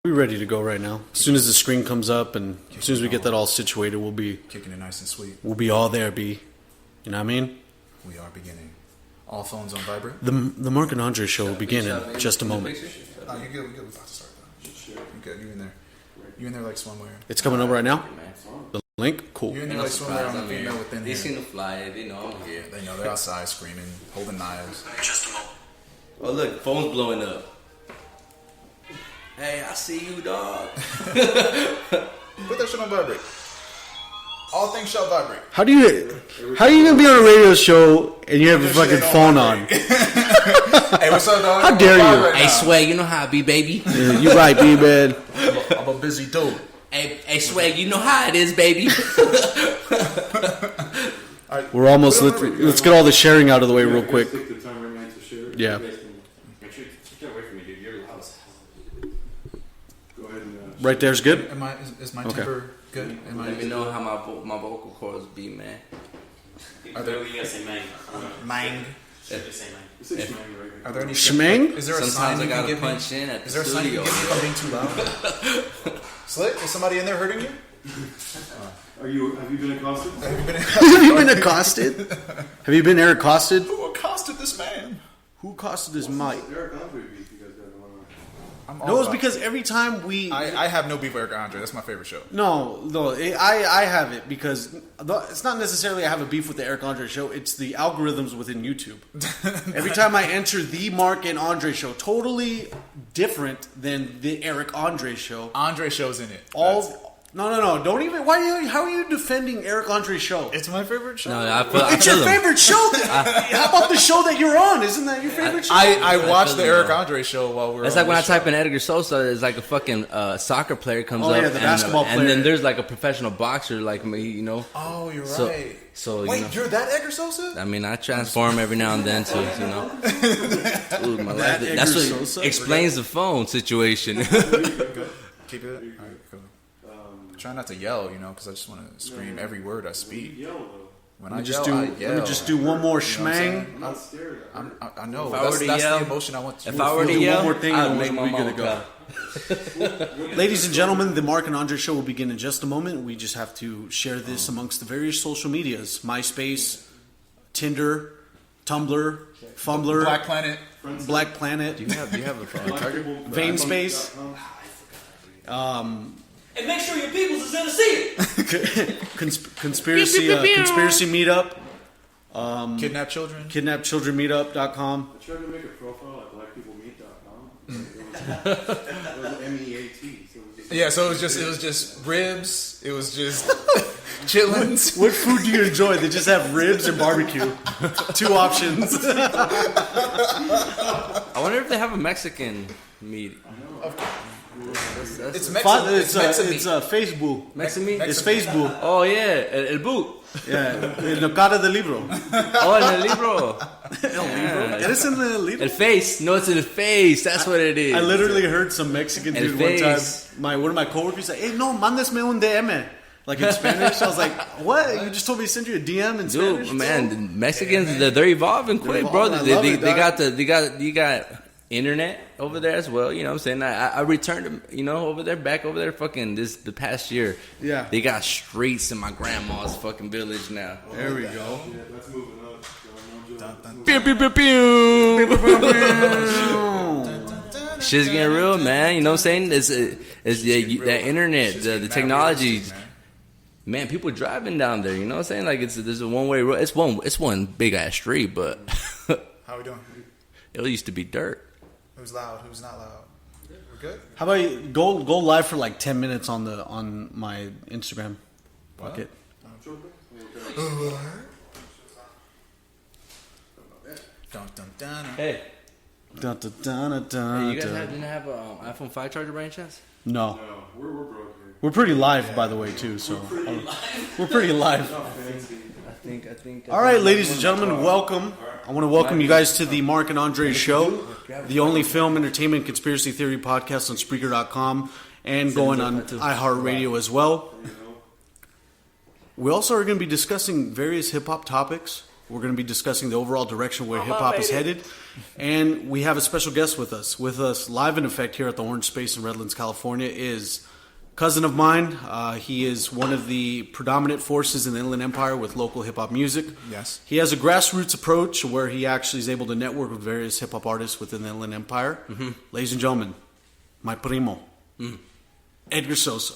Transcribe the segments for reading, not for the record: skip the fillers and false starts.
We're ready to go right now. As soon as the screen comes up and as soon as we get that all situated, we'll be kicking it nice and sweet. We'll be all there, B. You know what I mean? We are beginning. All phones on vibrate. The Mark and Andre show will begin in just a moment. Oh, you're good. We're about to start though. You're good. You in there? You in there like swimwear? It's coming up right now. The link, cool. You in there like swimwear on the female within They here. seen the flyer. They know I'm here. They know they're outside screaming, holding knives. Just a moment. Oh look, phone's blowing up. Hey, I see you, dog. Put that shit on vibrate. All things shall vibrate. How are you gonna be on a radio show and you have your fucking phone on? Hey, what's up, dog? How dare you? Hey, Swag, you know how I be, baby. Yeah, you right, B man. I'm a busy dude. Hey, Swag, you know how it is, baby. We're almost. Let's get all the sharing out of the way real quick. Yeah. Right there's good. Is my temper good? Let me know how my vocal cords be, man. Are there? You gotta say mang. Mang. Are there any? Shmang? Is there a Sometimes sign I you can gotta give me? punch in at the Is there a sign you studio. can give me if I'm being too loud? Slick, is somebody in there hurting you? Have you been accosted? Have you been accosted? Have you been Eric accosted? Who accosted this man? Who accosted this mic? Eric Andre beef you guys got going on. No, it's because every time we... I have no beef with Eric Andre. That's my favorite show. No, I have it because it's not necessarily I have a beef with the Eric Andre show. It's the algorithms within YouTube. Every time I enter the Mark and Andre show, totally different than the Eric Andre show. Andre show's in it. No. Don't even. How are you defending Eric Andre's show? It's my favorite show. No, It's your favorite show. How about the show that you're on? Isn't that your favorite show? I watched feel the you, Eric though. Andre show while we were. It's on like when I the type show. in Edgar Sosa, it's like a fucking soccer player comes Oh, up, yeah, the basketball player. and then there's like a professional boxer like me, you know. Oh, you're So- right. So Wait, you know, you're that Edgar Sosa? I mean, I transform every now and then too, you know. Ooh, my life. Edgar That's what Sosa? explains the phone situation. Keep it. All right, cool. Try not to yell, you know, because I just want to scream every word I speak. Yell though. When Let I me just yell, do. I yell. Let me just do one more You know what I'm saying? schmang. Not scared. I know. If I were That's to the yell- emotion I want. If I were to do yell, one more thing I'd and make we'll my be mama good to go. cry. Ladies and gentlemen, the Mark and Andre show will begin in just a moment. We just have to share this amongst the various social medias: MySpace, Tinder, Tumblr, Fumbler, Black Planet. Do you have a phone charger? Vainspace, And make sure your peoples is in to see it. conspiracy meetup, Kidnap children. kidnapchildrenmeetup.com. I tried to make a profile at blackpeoplemeet.com. It was MEAT. Yeah, so it was just ribs. It was just chitlins. What food do you enjoy? They just have ribs and barbecue. Two options. I wonder if they have a Mexican meat. It's It's Facebook. Mexican meat? It's Facebook. Oh yeah, el boot. Yeah, el cara del libro. Oh, en el libro. Eres en el libro? El face. No, it's in the face. That's what it is. I literally heard some Mexican El dude one time. face. One of my coworkers said, "Hey, no, mándesme un DM." Like in Spanish. I was like, "What? You just told me to send you a DM in Spanish?" Dude, man, the Mexicans, they're evolving quick, evolving. bro. I love it, dog. You got internet over there as well. You know what I'm saying? I returned them, you know, back over there fucking the past year. Yeah. They got streets in my grandma's fucking village now. There we go. Yeah, that's moving up. Pew, pew, pew, pew. Shit's getting real, man. You know what I'm saying? It's that internet, the technology. Man, people driving down there. You know what I'm saying? Like there's a one way road. It's one big ass street, but How we doing? it used to be dirt. Who's loud? Who's not loud? We're good. How about you go live for like 10 minutes on my Instagram? Fuck it. Dun, dun, dun. Hey, Dun, dun, dun, dun, you guys dun. didn't have an iPhone 5 charger by any chance? No. No, we're broke here. We're pretty live, by the way, too. So we're pretty live. I think. All right, ladies and gentlemen, welcome. I want to welcome you guys to the Mark and Andre Show, the only film, entertainment, conspiracy theory podcast on Spreaker.com and going on iHeartRadio as well. We also are going to be discussing various hip-hop topics We're going to be discussing the overall direction where hip-hop is headed. And we have a special guest with us. With us live in effect here at the Orange Space in Redlands, California is cousin of mine. He is one of the predominant forces in the Inland Empire with local hip-hop music. Yes. He has a grassroots approach where he actually is able to network with various hip-hop artists within the Inland Empire. Mm-hmm. Ladies and gentlemen, my primo, Edgar Sosa.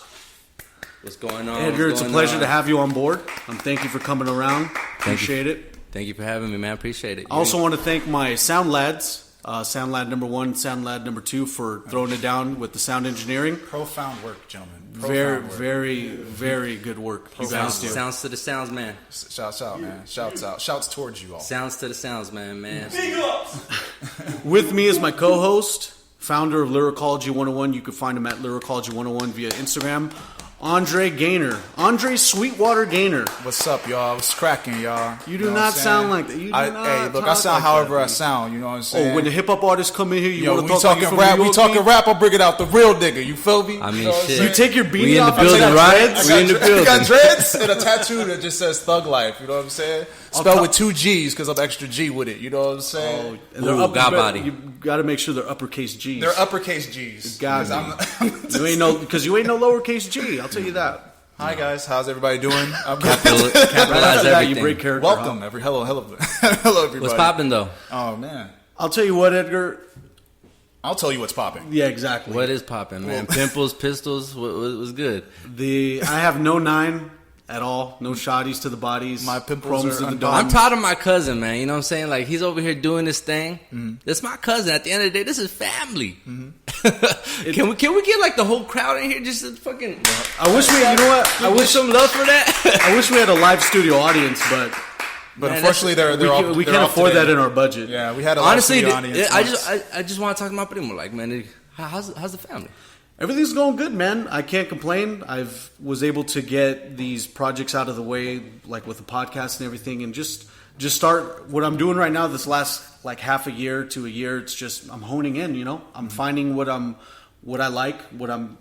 What's going on? Edgar, it's a pleasure to have you on board. Thank you for coming around. Appreciate it. Thank you for having me, man. Appreciate it. I also want to thank my sound lads, sound lad number 1, sound lad number 2, for throwing it down with the sound engineering. Profound work, gentlemen. Very good work. You guys do. Sounds to the sounds, man. Shouts out, man. Shouts out. Shouts towards you all. Sounds to the sounds, man. Big ups! With me is my co-host, founder of Lyricology 101. You can find him at Lyricology 101 via Instagram. Andre Gaynor. Andre Sweetwater Gaynor. What's up, y'all? What's cracking, y'all? You do not sound like that. You do not Hey, look, I talk sound like however that, I sound. You know what I'm saying? Oh, when the hip hop artists come in here, you Yo, want we to talk talking like rap. from New We York, talking B? rap. I'll bring it out the real nigga. You feel me? I mean, You know what I'm shit. saying? You take your beanie We in the off. and building, got right? dreads? We in the I building. got dreads and a tattoo that just says Thug Life. You know what I'm saying? Spelled with 2 G's because I'm extra G with it. You know what I'm saying? And they're Ooh, God body. You got to make sure they're uppercase G's. They're uppercase G's. Got Because you ain't no lowercase G. I'll tell you that. Hi guys, how's everybody doing? I'm Capitalize After that, you everything. break character. welcome. huh? Hello, everybody. What's popping though? Oh man, I'll tell you what, Edgar. I'll tell you what's popping. Yeah, exactly. What is popping, man? Pimples, pistols. What was good? I have no 9 at all. No shotties to the bodies. My pimples chromes are to the undone. dome. I'm proud of my cousin, man. You know what I'm saying? Like, he's over here doing this thing. That's my cousin. At the end of the day, this is family. Can we get like the whole crowd in here just to fucking? I wish we. You know what? I wish some love for that. I wish we had a live studio audience, but But Man, unfortunately, we can't afford that in our budget. Yeah, we had a Honestly, live studio audience. I just want to talk to my primo. Like, man, how's the family? Everything's going good, man. I can't complain. Was able to get these projects out of the way, like with the podcast and everything, and just start what I'm doing right now. This last like half a year to a year, it's just I'm honing in. You know, I'm finding what I like, what I'm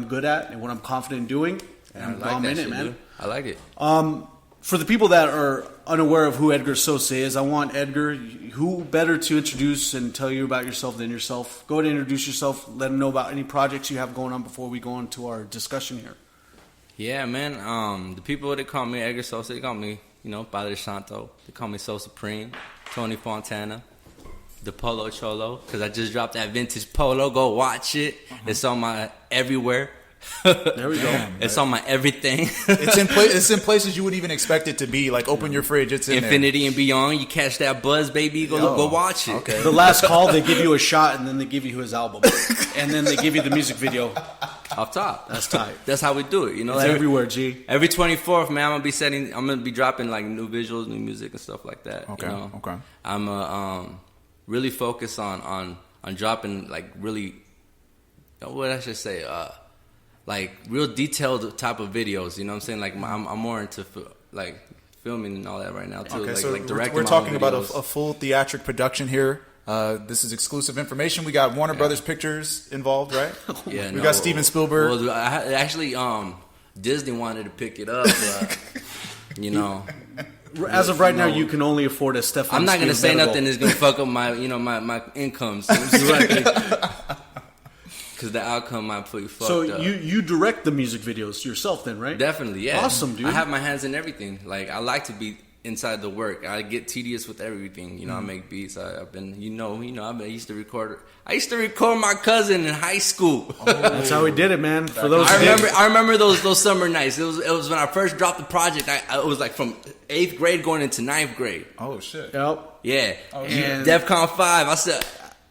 good at, and what I'm confident in doing. And I'm in it, man. Dude. I like it. For the people that are unaware of who Edgar Sosa is, I want Edgar, who better to introduce and tell you about yourself than yourself. Go ahead and introduce yourself. Let them know about any projects you have going on before we go into our discussion here. Yeah, man. The people that call me Edgar Sosa, they call me, Padre Santo. They call me So Supreme, Tony Fontana, the Polo Cholo, because I just dropped that vintage polo. Go watch it. It's on my everywhere. There we go. It's on my everything. It's in places you wouldn't even expect it to be. Like open your fridge, it's in Infinity and Beyond. You catch that buzz, baby. Go watch it. Okay. The last call, they give you a shot, and then they give you his album. And then they give you the music video. Off top. That's tight. That's how we do it. It's everywhere, G. Every 24th, man, I'm gonna be dropping like new visuals, new music, and stuff like that. Okay. Okay. I'm really focused on dropping like really, what I should say, like real detailed type of videos. You know what I'm saying? Like I'm more into like filming and all that right now too. Okay, like, so like directing. we're my talking own about videos. a full theatric production here. This is exclusive information. We got Warner Brothers Pictures involved, right? Yeah, we got Steven Spielberg. Well, actually, Disney wanted to pick it up, but As of right now, you can only afford a Stefan. I'm not gonna say Spielberg. nothing that's gonna fuck up my my incomes. Because the outcome might put you fucked So up. you direct the music videos yourself, then, right? Definitely, yeah. Awesome, dude. I have my hands in everything. Like, I like to be inside the work. I get tedious with everything. I make beats. I've been, I used to record. I used to record my cousin in high school. That's how we did it, man. For those, I remember those summer nights. It was when I first dropped the project. I was like from 8th grade going into 9th grade. Oh shit. Yep. Yeah, and DEFCON 5. I said,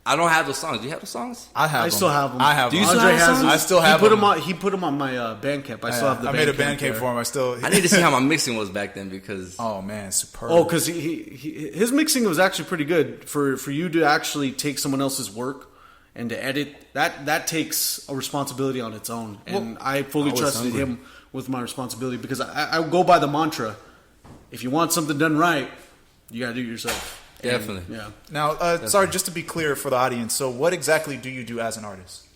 I don't have those songs. Do you have those songs? I still have them. I have Do you them. still Andre have has some? them. I still have He put them. them on. He put them on my Bandcamp. I still have the. I made a Bandcamp Bandcamp there. for him. I still. I need to see how my mixing was back then because Oh man, superb. Oh, because his mixing was actually pretty good for you to actually take someone else's work and to edit. That takes a responsibility on its own, and I fully trusted him with my responsibility because I go by the mantra: if you want something done right, you gotta do it yourself. definitely. Yeah. Now, sorry, just to be clear for the audience. So, what exactly do you do as an artist,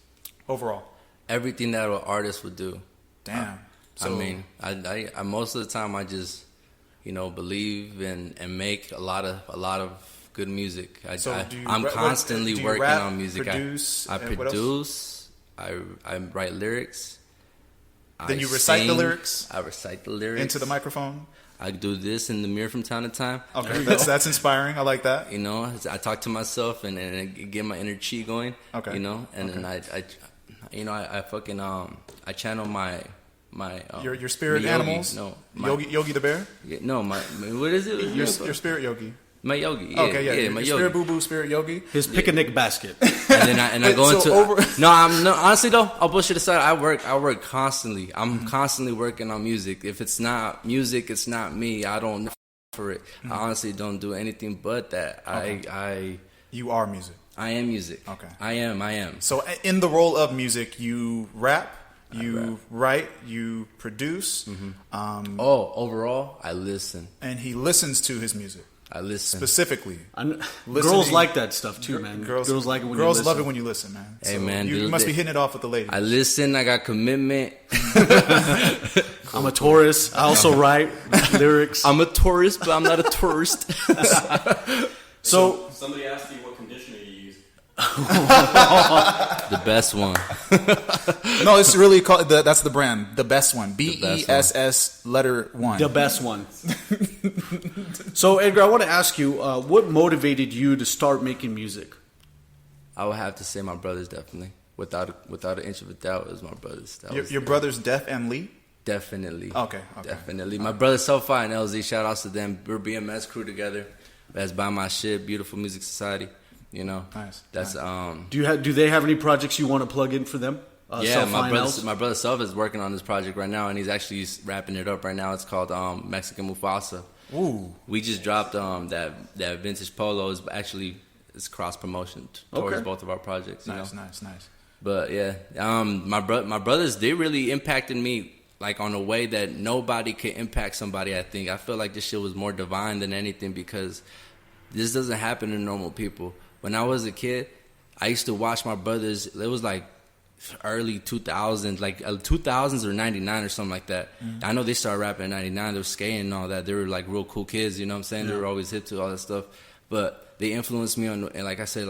overall? Everything that an artist would do. Damn. I mean, I most of the time I just believe and make a lot of good music. I'm do constantly you working rap, on music. Produce, I and what else? produce. I write lyrics. Then I you recite the sing, lyrics? I recite the lyrics Into the microphone? I do this in the mirror from time to time. Okay, that's inspiring. I like that. I talk to myself and get my inner chi going. Okay. And then I fucking I channel my Your spirit my animals? No, Yogi the bear? what is it? Your spirit yogi. My yogi. Yeah, Okay, yeah, my your yogi. spirit boo boo, spirit yogi. His picnic basket. And then I go So into honestly though, I'll bullshit aside. I work constantly. I'm constantly working on music. If it's not music, it's not me. I don't for it. I honestly don't do anything but that. Okay. You are music. I am music. Okay. I am. So in the role of music, you rap, you write, you produce. Overall, I listen. And he listens to his music. I listen. Specifically. Girls like that stuff too, man. Girls like it when you listen. Girls love it when you listen, man. Hey, So man, you dude, must be hitting it off with the ladies. I listen. I got commitment. I'm a Taurus. I also write lyrics. I'm a tourist, but I'm not a tourist. So Somebody asked you what conditioner you use. The best one. No, it's really called that's the brand, the best one. BESS letter 1. the best one. So Edgar, I want to ask you, what motivated you to start making music? I would have to say my brothers, definitely. Without an inch of a doubt, it was my brothers. Your brothers Def and Lee? Definitely. Okay. Definitely. My brothers Selfie and LZ, shout outs to them. We're BMS crew together. That's By My Shit, Beautiful Music Society. Nice. That's Do they have any projects you want to plug in for them? yeah, Self-Fi and my brother Self is working on this project right now, and he's actually wrapping it up right now. It's called Mexican Mufasa. Ooh. We just dropped that vintage polo. It's cross promotion towards both of our projects. Nice. But yeah, my brothers, they really impacted me like on a way that nobody could impact somebody. I feel like this shit was more divine than anything because this doesn't happen to normal people. When I was a kid, I used to watch my brothers. It was like early 2000s, like 2000s or 99 or something like that. Mm-hmm. I know they started rapping in 99. They were skating and all that. They were like real cool kids, you know what I'm saying? Yeah. They were always hip to all that stuff. But they influenced me on, and like I said,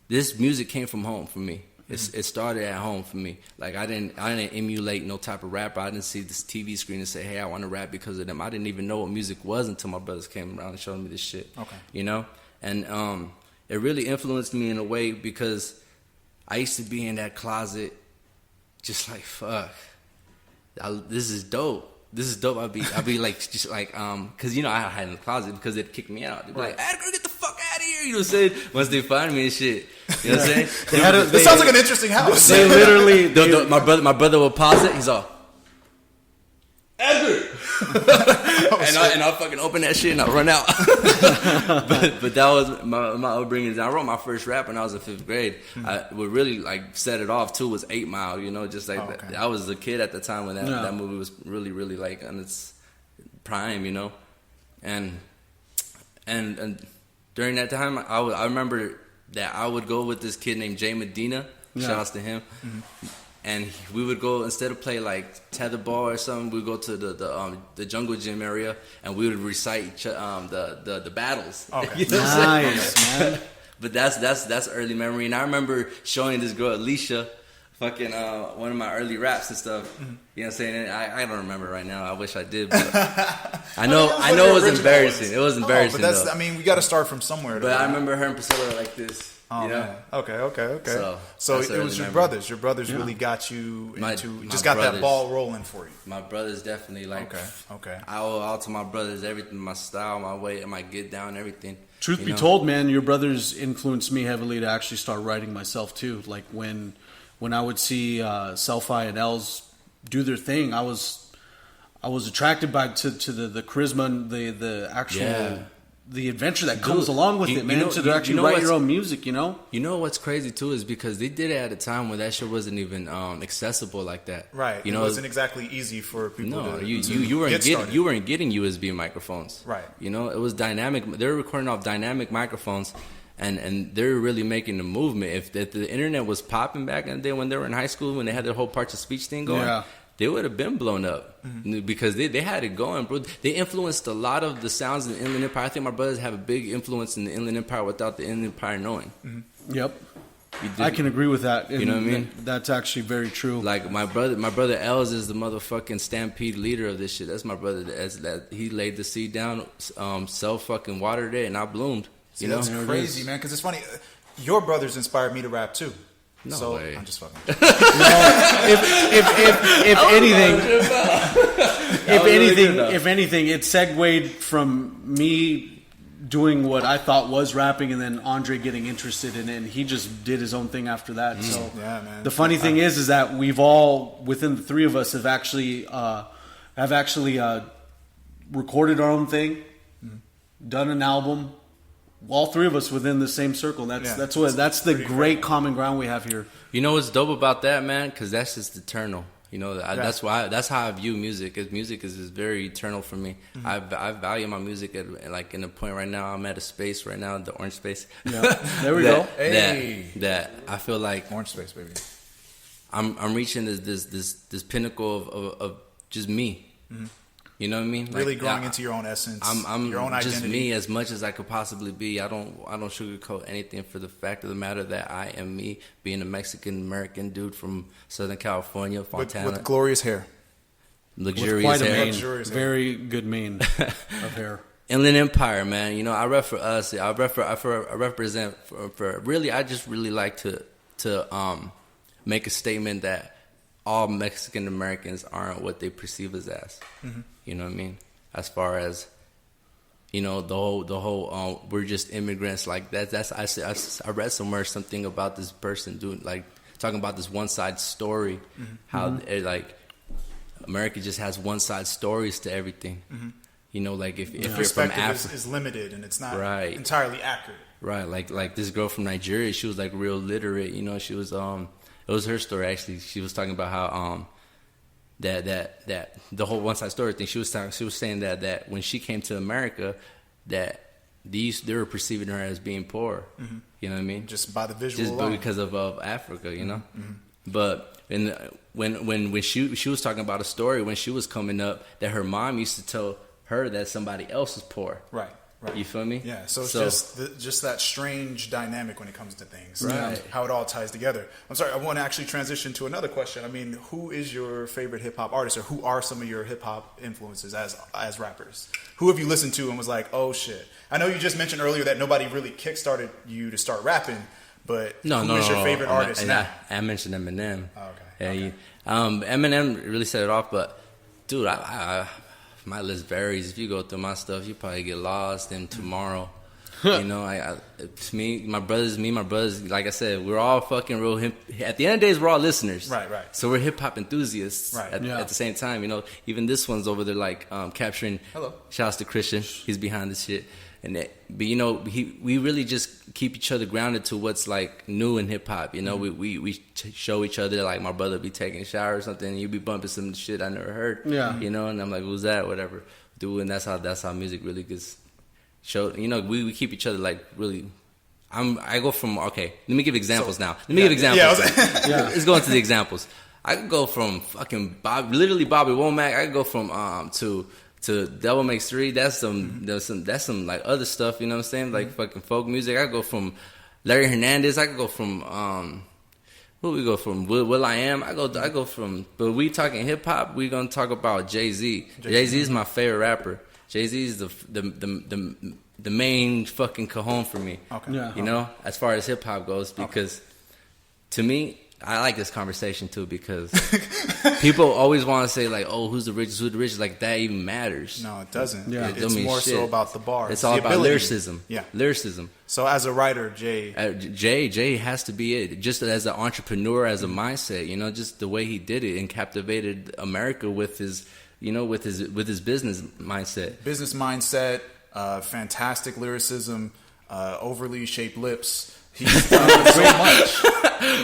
this music came from home for me. It started at home for me. Like I didn't emulate no type of rapper. I didn't see this TV screen and say, hey, I want to rap because of them. I didn't even know what music was until my brothers came around and showed me this shit. Okay. And it really influenced me in a way because I used to be in that closet just like, fuck, this is dope. This is dope. I'd be like, just like, cause I had in the closet because they'd kick me out. They'd be like, Edgar, get the fuck out of here. You know what I'm saying? Once they find me and shit. You know what I'm saying? This sounds like an interesting house. They literally, my brother will pause it. He's all, Edgar. and I'll fucking open that shit and I'll run out. but that was my upbringing. I wrote my first rap when I was in 5th grade. What really like set it off too was 8 Mile. Just like that. I was a kid at the time when that movie was really, really like on its prime. And during that time, I remember that I would go with this kid named Jay Medina. Shout outs to him. Mm-hmm. And we would go, instead of play like tetherball or something, we'd go to the jungle gym area and we would recite the battles. Okay. Nice, man. But that's early memory. And I remember showing this girl Alicia fucking one of my early raps and stuff. Mm-hmm. You know what I'm saying? And I don't remember right now. I wish I did. But I know it was embarrassing. It was embarrassing. But that's, we got to start from somewhere. But I remember her and Priscilla like this. Oh, man. Okay. So it was your brothers. Your brothers really got you into, just got that ball rolling for you. My brothers definitely Okay. I owe all to my brothers everything, my style, my way, my get down, everything. Truth be told, man, your brothers influenced me heavily to actually start writing myself too. Like when I would see Selfie and Els do their thing, I was attracted to the charisma and the actual the adventure that comes along with it, man. To actually write your own music, You know what's crazy too is because they did it at a time when that shit wasn't even accessible like that. Right. It wasn't exactly easy for people. No, to you weren't getting USB microphones. Right. It was dynamic. They were recording off dynamic microphones. And they're really making the movement. If the internet was popping back in the day when they were in high school, when they had their whole parts of speech thing going, they would have been blown up because they had it going, bro. They influenced a lot of the sounds in the Inland Empire. I think my brothers have a big influence in the Inland Empire without the Inland Empire knowing. Yep. I can agree with that. You know what I mean? That's actually very true. Like my brother Els is the motherfucking Stampede leader of this shit. That's my brother. That he laid the seed down, self fucking watered it, and I bloomed. See, that's crazy, man. Because it's funny. Your brothers inspired me to rap too. No way. I'm just fucking. If anything, it segued from me doing what I thought was rapping, and then Andre getting interested in it, and he just did his own thing after that. So yeah, man. The funny thing is that we've all, within the three of us, have actually recorded our own thing, done an album. All three of us within the same circle. That's the great common ground we have here. You know what's dope about that, man? Because that's just eternal. You know, that's how I view music. Music is very eternal for me. I value my music at in a point right now. I'm at a space right now, the orange space. Yeah, there we go. That I feel like orange space, baby. I'm reaching this pinnacle of just me. Mm-hmm. You know what I mean? Really growing into your own essence. I'm your own identity. just me as much as I could possibly be. I don't sugarcoat anything for the fact of the matter that I am me, being a Mexican American dude from Southern California, Fontana, with glorious hair, luxurious hair, very good mane of hair. Inland Empire, man. You know, I rep for us. I represent for really. I just really like to make a statement that all Mexican Americans aren't what they perceive us as. Mm-hmm. You know what I mean? As far as, you know, the whole we're just immigrants like that. I read somewhere something about this person talking about this one side story, how like America just has one side stories to everything. Mm-hmm. You know, like if you're from Africa, is limited and it's not entirely accurate. Right, like this girl from Nigeria, she was like real literate. You know, she was it was her story actually. She was talking about how that the whole one side story thing. She was saying that when she came to America, that they were perceiving her as being poor. Mm-hmm. You know what I mean? Just by the visual alone. Because of Africa, you know. Mm-hmm. But when she was talking about a story when she was coming up, that her mom used to tell her that somebody else is poor. Right. You feel me? Yeah. So it's just that strange dynamic when it comes to things. Right. How it all ties together. I'm sorry. I want to actually transition to another question. I mean, who is your favorite hip hop artist, or who are some of your hip hop influences as rappers? Who have you listened to and was like, oh shit? I know you just mentioned earlier that nobody really kickstarted you to start rapping, but who is your favorite artist now? I mentioned Eminem. Oh, okay. Eminem really set it off, but dude, my list varies. If you go through my stuff, you probably get lost. And tomorrow, you know, my brothers. Like I said, we're all fucking real. At the end of the days, we're all listeners. Right. So we're hip hop enthusiasts. Right. At the same time, you know, even this one's over there, like capturing. Hello. Shouts to Christian. He's behind this shit. But you know, we really just keep each other grounded to what's like new in hip hop. You know, we show each other, like my brother be taking a shower or something, and you be bumping some shit I never heard. Yeah, you know, and I'm like, who's that? Whatever, dude. And that's how music really gets showed. You know, we keep each other like really. I go from let me give examples now. Let me give examples. Let's go into the examples. I could go from fucking Bobby Womack. I could go from to Devil Makes Three. That's some like other stuff, you know what I'm saying? Like fucking folk music. I go from Larry Hernandez. I could go from who we go from? Will I Am. I go from. But we talking hip hop. We gonna talk about Jay-Z. Jay-Z is my favorite rapper. Jay-Z is the main fucking cajon for me. Okay. Yeah. You know, as far as hip hop goes, because to me, I like this conversation too, because people always want to say like, "Oh, who's the richest?" Like that even matters. No, it doesn't. Yeah. It's more so about the bars. It's all about lyricism. Yeah, lyricism. So as a writer, Jay has to be it. Just as an entrepreneur, as a mindset, you know, just the way he did it and captivated America with his, you know, with his business mindset. Business mindset, fantastic lyricism, overly shaped lips. He's done so much.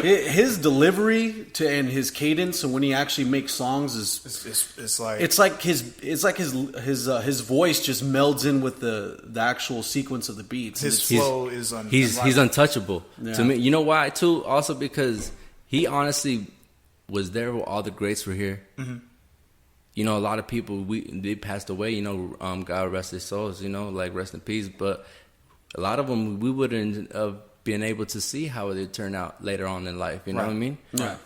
His delivery and his cadence, and when he actually makes songs, it's like his voice just melds in with the actual sequence of the beats. His flow is he's untouchable to me. You know why too? Also because he honestly was there when all the greats were here. Mm-hmm. You know, a lot of people they passed away. You know, God rest their souls. You know, like rest in peace. But a lot of them we wouldn't have been able to see how it would turn out later on in life. You know what I mean? Right.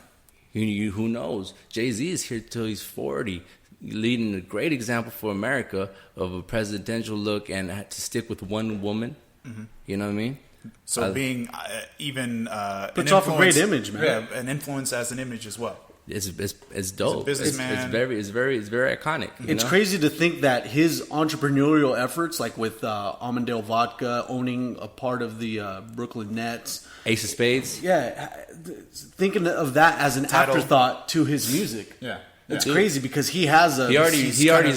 Who knows? Jay-Z is here till he's 40, leading a great example for America of a presidential look and to stick with one woman. Mm-hmm. You know what I mean? So being even puts off a great image, man. Yeah, an influence as an image as well. It's dope. He's a businessman. It's very iconic. It's crazy to think that his entrepreneurial efforts, like with Almondale Vodka owning a part of the Brooklyn Nets, Ace of Spades. Yeah, thinking of that as an afterthought to his music. Yeah. It's crazy because he has a he's already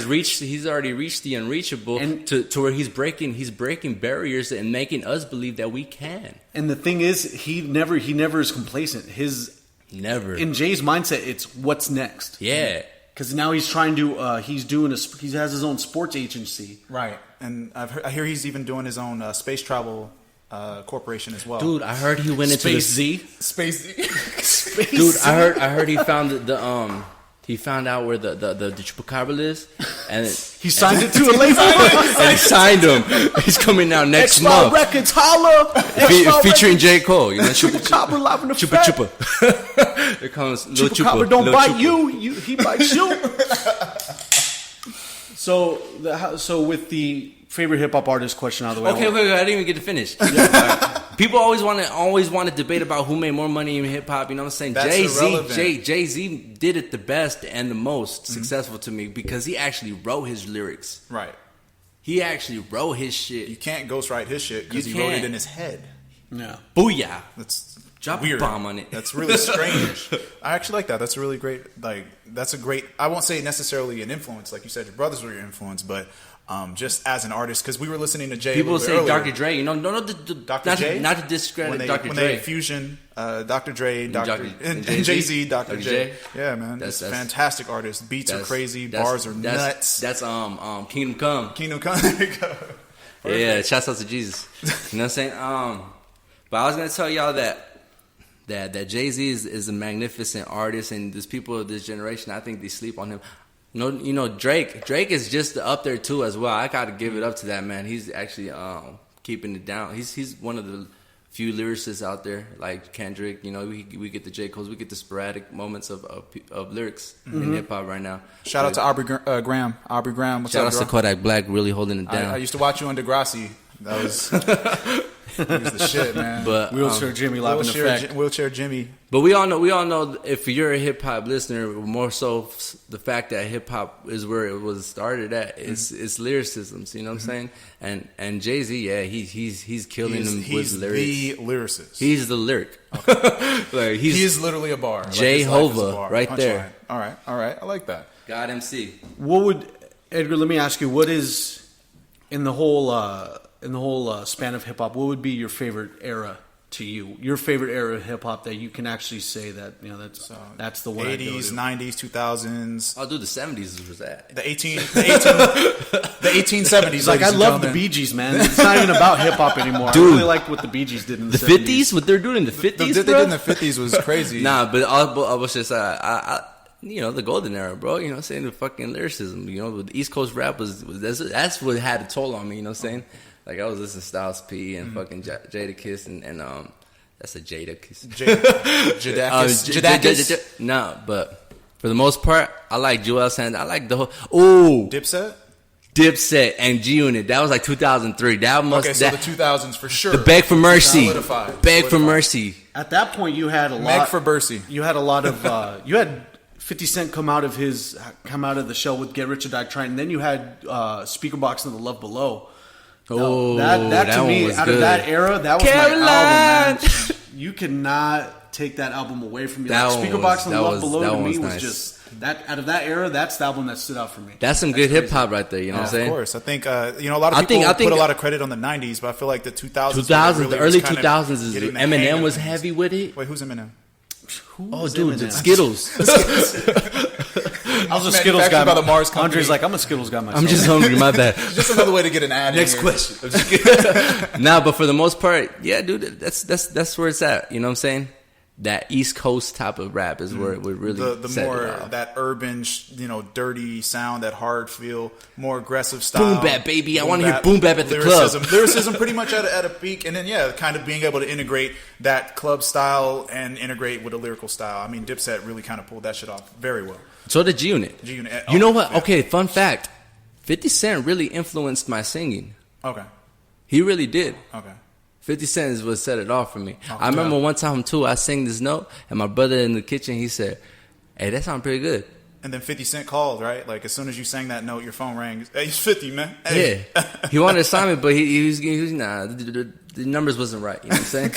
reached the unreachable to where he's breaking barriers and making us believe that we can. And the thing is, he never is complacent. In Jay's mindset, it's what's next. Yeah, because now he's trying to he has his own sports agency, right? And I hear he's even doing his own space travel corporation as well. Dude, I heard he went into Space Z. Dude, I heard he found the he found out where the chupacabra is, and he signed it to a label. And he signed him. He's coming out next month. Records, holla! Featuring J. Cole. You know, Chupacabra live in the chupa. Here comes Lil Chupacabra Chupa. Don't bite you. He bites you. So with the favorite hip hop artist question out of the way. Okay, wait, I didn't even get to finish. Yeah. People always want to debate about who made more money in hip hop. You know what I'm saying? Jay-Z did it the best and the most successful to me because he actually wrote his lyrics. Right. He actually wrote his shit. You can't ghostwrite his shit because he wrote it in his head. Yeah. Booyah. That's Drop weird. a bomb on it. That's really strange. I actually like that. That's a really great. I won't say necessarily an influence. Like you said, your brothers were your influence, but just as an artist, because we were listening to Jay. People say earlier. Dr. Dre. You know, Dr. J. Not to discredit Dr. When Dre. they fusion Dr. Dre, and Jay-Z, Dr. J. J. Yeah, man, that's fantastic artist. Beats are crazy, bars are nuts. That's Kingdom Come. Kingdom Come. There you go. Perfect. Yeah, shouts out to Jesus. You know what I'm saying? But I was gonna tell y'all that Jay-Z is a magnificent artist, and there's people of this generation, I think they sleep on him. You know, Drake is just up there too as well. I gotta give it up to that man. He's actually keeping it down. He's one of the few lyricists out there like Kendrick. You know, we get the J. Cole's, we get the sporadic moments of lyrics in hip hop right now. Shout out to Aubrey Graham. Aubrey Graham, what's shout up, out to Kodak Black, really holding it down. I used to watch you on Degrassi. That was he was the shit, man. But Wheelchair Jimmy live in effect. Wheelchair Jimmy. But we all know if you're a hip hop listener, more so the fact that hip hop is where it was started at. It's lyricisms, you know what I'm saying? And Jay-Z, yeah, he's killing them with lyrics. He's the lyricist. He's the lyric. Okay. Like he is literally a bar. Jehovah right there. All right. I like that. God MC. What would Edgar? Let me ask you. What is in the whole span of hip hop? What would be your favorite era to you? Your favorite era of hip hop that you can actually say that that's the one. 80s, 90s, 2000s. I'll do the 70s. Was that the 1870s? Like I love the Bee Gees, man. It's not even about hip hop anymore. Dude, I really liked what the Bee Gees did in the 50s. What they're doing in the 50s, What they did in the 50s was crazy. Nah, but I was just you know, the golden era, bro. You know what I'm saying? The fucking lyricism. You know, the East Coast rap that's what had a toll on me. You know what I'm saying? Like I was listening to Styles P and fucking Jadakiss and that's a Jadakiss. Jadakiss. No, but for the most part, I like Joel Sanders. I like the whole Dipset and G Unit. That was like 2003. That must the 2000s for sure. The Beg for Mercy. Solidified. For Mercy. At that point, you had a lot. Beg for Mercy. You had a lot of. You had 50 Cent come out of the show with Get Rich or Die Trying, and then you had Speaker Box and The Love Below. Oh, that to me, out of that era, that was Caroline. my album, man. You cannot take that album away from me. Like Speaker Box and Love Below to me was just that. Out of that era, that's the album that stood out for me. That's some good hip hop right there. You know what I'm saying? Of course, I think a lot of people put a lot of credit on the '90s, but I feel like the 2000s, the early 2000s is Eminem was heavy with it. Wait, who's Eminem? Dude, Skittles. I was a Skittles guy. By the Mars Company. Andre's like, I'm a Skittles guy myself. I'm just hungry. My bad. Just another way to get an ad. Next question. Nah, but for the most part, yeah, dude, that's where it's at. You know what I'm saying? that East Coast type of rap is where it would really the set more it off. that urban, dirty sound, that hard feel, more aggressive style. Boom bap, baby. I Boom want to hear bap, boom bap at the lyricism. club. Lyricism pretty much at a peak. And then, kind of being able to integrate that club style and integrate with a lyrical style. I mean, Dipset really kind of pulled that shit off very well. So did G-Unit. G-Unit. You know what? Yeah. Okay, fun fact. 50 Cent really influenced my singing. Okay. He really did. Okay. 50 Cent is what set it off for me. I remember one time, too, I sang this note, and my brother in the kitchen, he said, hey, that sounds pretty good. And then 50 Cent called, right? Like, as soon as you sang that note, your phone rang. Hey, it's 50, man. Hey. Yeah. He wanted to sign me, but he was nah, the numbers wasn't right. You know what I'm saying?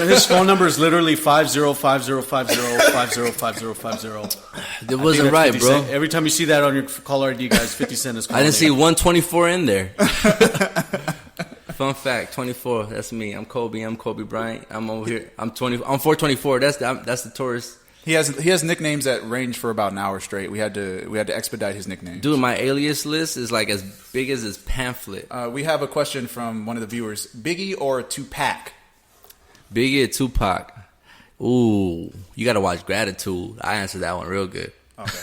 His phone number is literally 505050505050. It wasn't right, bro. Cent. Every time you see that on your caller ID, guys, 50 Cent is calling. I didn't see 124 in there. Fun fact, 24. That's me. I'm Kobe Bryant. I'm over here. I'm 424. That's the tourist. He has nicknames that range for about an hour straight. We had to expedite his nicknames. Dude, my alias list is like as big as this pamphlet. We have a question from one of the viewers: Biggie or Tupac? Biggie or Tupac? Ooh, you gotta watch Gratitude. I answered that one real good.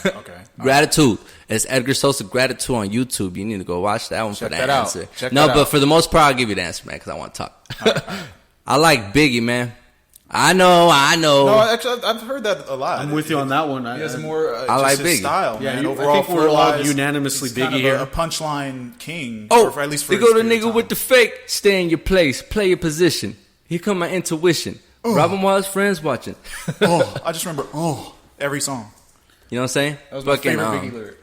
Okay. Gratitude. It's Edgar Sosa Gratitude on YouTube. You need to go watch that one Check for that that out. answer. Check No, that but out. for the most part, I'll give you the answer, man, because I want to talk. I like Biggie, man. I know. No, actually, I've heard that a lot. I'm with you on that one. He has a more I like just his Biggie. style. Yeah, man. I Overall, think we're all flow-wise, unanimously he's kind Biggie of here. a punchline king. Oh, or at least for they his go to period of nigga time. with the fake. Stay in your place. Play your position. Here come my intuition. Robin while his friends watching. I just remember every song. You know what I'm saying? That was my Fucking, favorite Biggie lyric.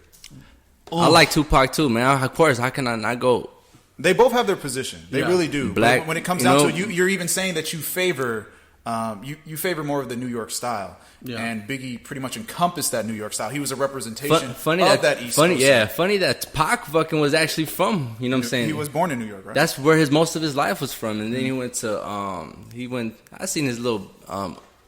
I like Tupac too, man. Of course, how can I not go? They both have their position. They really do. Black, But when it comes you down know- to it, you're even saying that you favor you favor more of the New York style. Yeah. And Biggie pretty much encompassed that New York style. He was a representation Funny of that East funny, Coast yeah, style. funny that Pac fucking was actually from. You know what I'm saying? He was born in New York, right? That's where most of his life was from, and then he went to I seen his little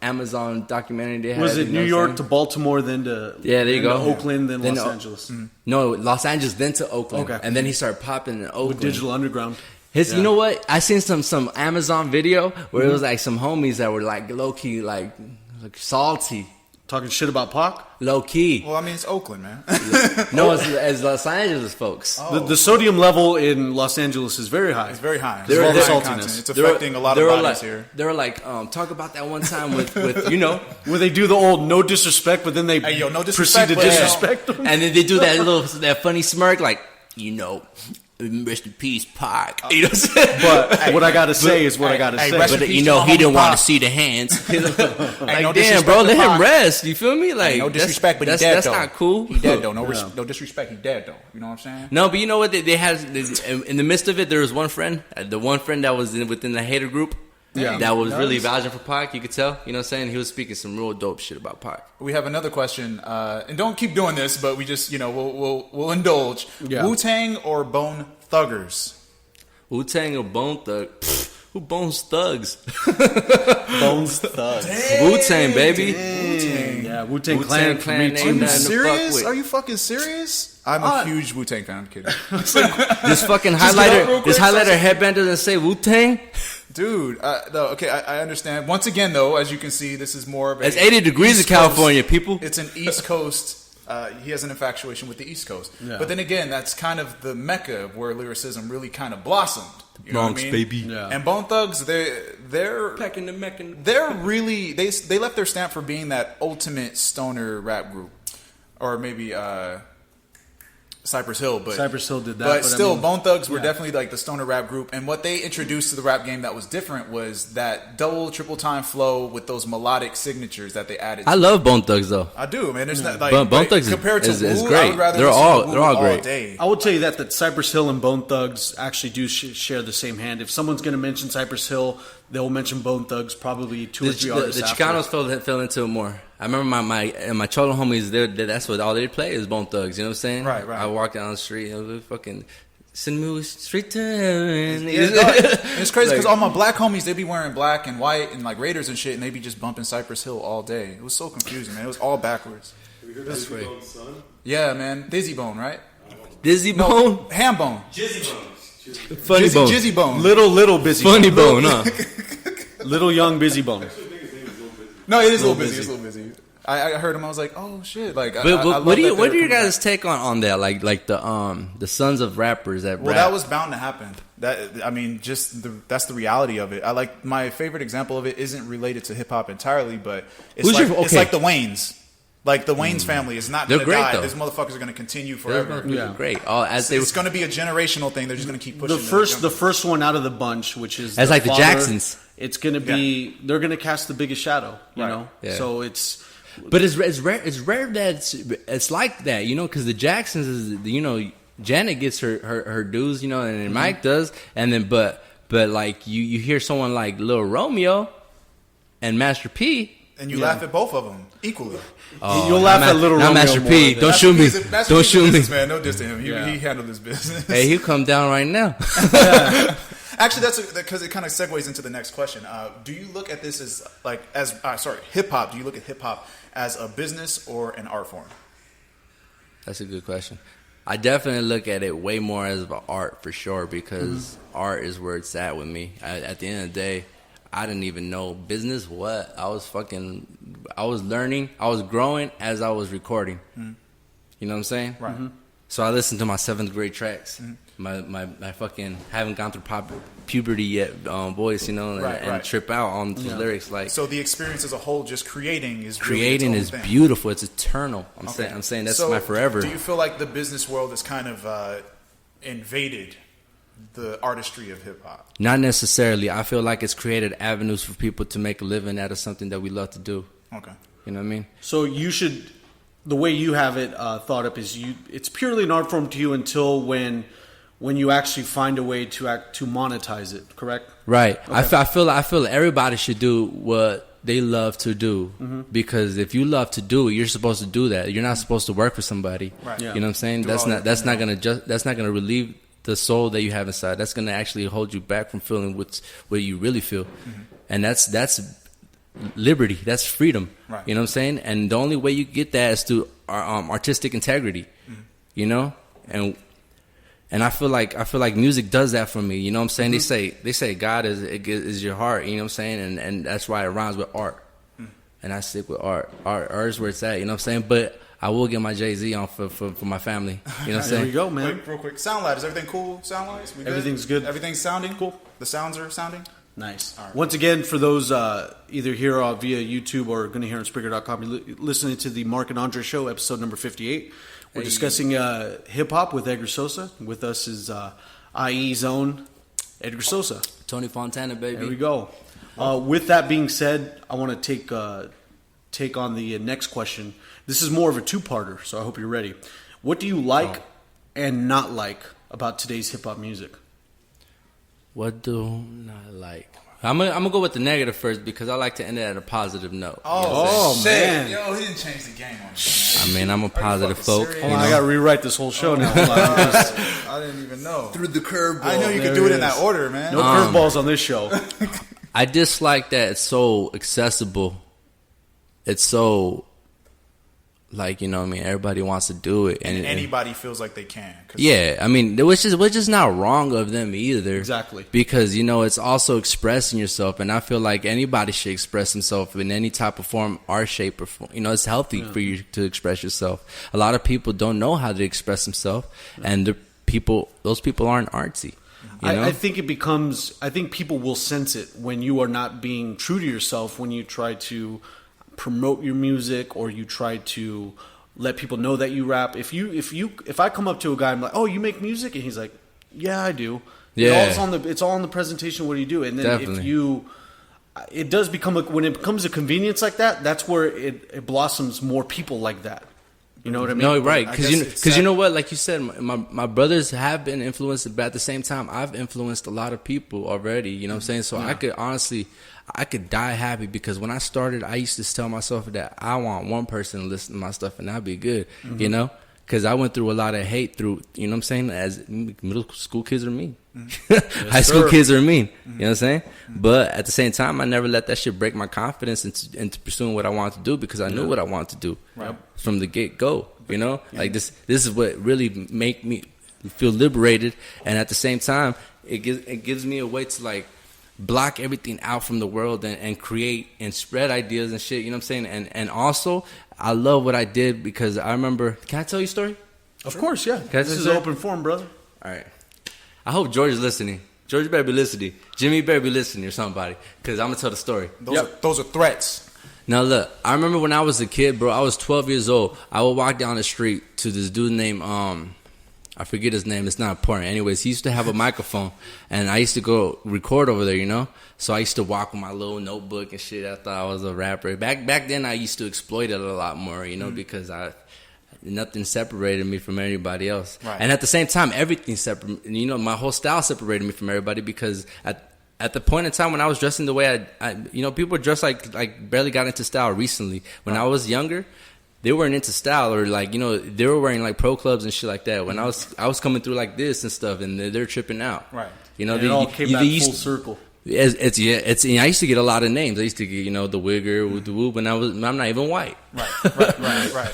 Amazon documentary they had. Was it you know New what I'm York saying? to Baltimore, then to Yeah, there you then go. to Oakland, then Then Los to- Angeles No, Los Angeles, then to Oakland, Okay. and then he started popping in Oakland. with Digital Underground. His, Yeah. you know what? I seen some Amazon video where it was like some homies that were like low key, like salty, Talking shit about Pac. low key. Well, I mean, it's Oakland, man. No, as Los Angeles folks. The sodium level in Los Angeles is very high. It's very high. There- It's there- high content. It's affecting a lot of bodies like, here. They were like, talk about that one time with you know, Where they do the old no disrespect, but then they Hey, yo, no proceed disrespect, to but- disrespect them. and then they do that funny smirk, like, you know, rest in peace, Pac. You know what I'm saying? But what I gotta say is what I gotta hey, say. rest in But peace you to know, my he homie didn't want Pac. to see the hands. Like, no damn, disrespect bro, to let him Pac. rest. You feel me? Like, No disrespect, but he that's, dead that's though. not cool. He dead though. No disrespect. He dead though. You know what I'm saying? No, but you know what? They had in the midst of it. There was one friend, the one friend that was within the hater group, Yeah. that was really vouching for Pac. You could tell. You know what I'm saying? He was speaking some real dope shit about Pac. We have another question, and don't keep doing this, but we just we'll indulge. Yeah. Wu-Tang or Bone Thuggers? Wu Tang or Bone Thug? Pfft, who bones thugs? Bones Thugs. Wu Tang, baby. Yeah, Wu-Tang Wu-Tang Clan for Clan me ain't too. nothing to fuck Serious? with. Are you fucking serious? I'm a huge Wu-Tang fan. I'm kidding. This fucking Just get up real highlighter, this quick, highlighter headband doesn't say Wu Tang. Dude, no, okay, I understand. Once again, though, as you can see, this is more of a... It's 80 degrees East in California, people. It's an East Coast... he has an infatuation with the East Coast. Yeah. But then again, that's kind of the mecca of where lyricism really kind of blossomed. You know what I mean? Yeah. And Bone Thugs, they're Pecking the mecking. they're really... They left their stamp for being that ultimate stoner rap group. Or maybe... Cypress Hill, but Cypress Hill did that, But but I still, mean, Bone Thugs were yeah. definitely like the stoner rap group, and what they introduced to the rap game that was different was that double, triple time flow with those melodic signatures that they added. I love Bone Thugs though. I do, man. There's not like Bone Thugs compared to is Wu, great. I would rather They're listen all- to Wu they're all great. day. I will tell you that Cypress Hill and Bone Thugs actually do share the same hand. If someone's going to mention Cypress Hill, they'll mention Bone Thugs probably two or three The artists after. Chicanos fell into it more. I remember my Cholo homies. That's what all they play is Bone Thugs. You know what I'm saying? Right. I walk down the street and it was fucking send me straight to heaven. Yeah, no, it's crazy because Like- all my black homies, they be wearing black and white and like Raiders and shit, and they be just bumping Cypress Hill all day. It was so confusing, man. It was all backwards. Have you heard of Dizzy Bone's son? Yeah, man. Dizzy Bone, right? Dizzy Bone, Ham Bone. Jizzy Bones. funny bone, Jizzy Bone. Little busy funny bone, huh? little young busy bone. No, it is a little busy. It's a little busy. I heard him. I was like, oh shit! Like, but what are your guys' take on that? Like the sons of rappers that rap? That was bound to happen. That's the reality of it. My favorite example of it isn't related to hip hop entirely, but it's it's like the Waynes. Like the Wayne's family is not going to die. These motherfuckers are going to continue forever. They're great. It's going to be a generational thing. They're just going to keep pushing. The first one out of the bunch, which is as like the Jacksons. It's going to be they're going to cast the biggest shadow. You know, so it's. But it's rare. It's rare that it's like that. You know, because the Jacksons is Janet gets her dues. You know, and then Mike does, and then but like you hear someone like Lil Romeo and Master P. And you laugh at both of them equally. Oh, you'll laugh at Little Romeo. Master P. Don't shoot me. Don't shoot me, man. No diss to him. He handled his business. Hey, he'll come down right now. Actually, that's because it kind of segues into the next question. Do you look at this as hip hop? Do you look at hip hop as a business or an art form? That's a good question. I definitely look at it way more as an art for sure because art is where it's at with me. At the end of the day, I didn't even know business. What I was learning. I was growing as I was recording. You know what I'm saying? Right. So I listened to my 7th grade tracks. My fucking haven't gone through puberty yet voice, and trip out on the lyrics. Like, so the experience as a whole, just creating is beautiful. It's eternal. I'm saying that's my forever. Do you feel like the business world has kind of invaded the artistry of hip hop? Not necessarily. I feel like it's created avenues for people to make a living out of something that we love to do. Okay. You know what I mean? So you should, the way you have it thought up is it's purely an art form to you until when you actually find a way to monetize it, correct? Right. Okay. I feel everybody should do what they love to do because if you love to do it, you're supposed to do that. You're not supposed to work for somebody. Right. Yeah. You know what I'm saying? That's not gonna relieve the soul that you have inside. That's gonna actually hold you back from feeling what you really feel, and that's liberty. That's freedom. Right. You know what I'm saying? And the only way you get that is through artistic integrity. You know, and I feel like music does that for me. You know what I'm saying? They say God is your heart. You know what I'm saying? And that's why it rhymes with art. And I stick with art. Art is where it's at. You know what I'm saying? But I will get my Jay-Z on for my family. You know what I'm saying? There you go, man. Wait, real quick. Sound is everything cool? Sound-wise? Everything's good. Everything's sounding cool. The sounds are sounding nice. Right. Once again, for those either here via YouTube or going to hear on Spreaker.com, you're listening to the Mark and Andre Show, episode number 58. We're discussing hip hop with Edgar Sosa. With us is IE's own Edgar Sosa. Tony Fontana, baby. There we go. With that being said, I want to take on the next question. This is more of a two-parter, so I hope you're ready. What do you like and not like about today's hip hop music? What do I like? I'm gonna go with the negative first because I like to end it at a positive note. Oh shit. Man. Yo, he didn't change the game on me. I mean, I'm a positive folk. Hold on, I gotta rewrite this whole show now. I didn't even know. Through the curveball. I know you could do it in that order, man. No curveballs on this show. I dislike that it's so accessible. It's so, like, you know what I mean, everybody wants to do it. And anybody feels like they can. Yeah, I mean, which is not wrong of them either. Exactly. Because, it's also expressing yourself. And I feel like anybody should express themselves in any type of form, art, shape, or form. It's healthy for you to express yourself. A lot of people don't know how to express themselves. And those people aren't artsy. I think I think people will sense it when you are not being true to yourself, when you try to promote your music or you try to let people know that you rap. If I come up to a guy, I'm like, "Oh, you make music?" and he's like, "Yeah, I do." Yeah, it's all in the presentation. What do you do? And then it does become when it becomes a convenience like that. That's where it blossoms more people like that. You know what I mean? No, right. Because you know what? Like you said, my brothers have been influenced, but at the same time, I've influenced a lot of people already. You know what I'm saying? So I could die happy because when I started, I used to tell myself that I want one person to listen to my stuff and I'll be good, because I went through a lot of hate through, you know what I'm saying, as middle school kids are mean. High school kids are mean, you know what I'm saying? But at the same time, I never let that shit break my confidence into pursuing what I wanted to do because I knew what I wanted to do from the get-go, Like this is what really make me feel liberated, and at the same time, it gives me a way to, like, block everything out from the world and create and spread ideas and shit. You know what I'm saying? And also, I love what I did because I remember. Can I tell you a story? Of course, yeah. This This is open forum, brother. All right. I hope George is listening. George better be listening. Jimmy better be listening or somebody, because I'm going to tell the story. Those are threats. Now, look, I remember when I was a kid, bro, I was 12 years old. I would walk down the street to this dude named, I forget his name. It's not important. Anyways, he used to have a microphone, and I used to go record over there, you know? So I used to walk with my little notebook and shit. I thought I was a rapper. Back then, I used to exploit it a lot more, you know, because nothing separated me from anybody else. Right. And at the same time, everything separated, you know, my whole style separated me from everybody because at the point in time when I was dressing the way I you know, people dress like barely got into style recently. When I was younger, they weren't into style, or like, you know, they were wearing like pro clubs and shit like that. When I was coming through like this and stuff, and they're tripping out. Right. You know, And it all came back full circle. It's I used to get a lot of names. I used to get, you know, the Wigger with the Whoop, and I'm not even white. Right.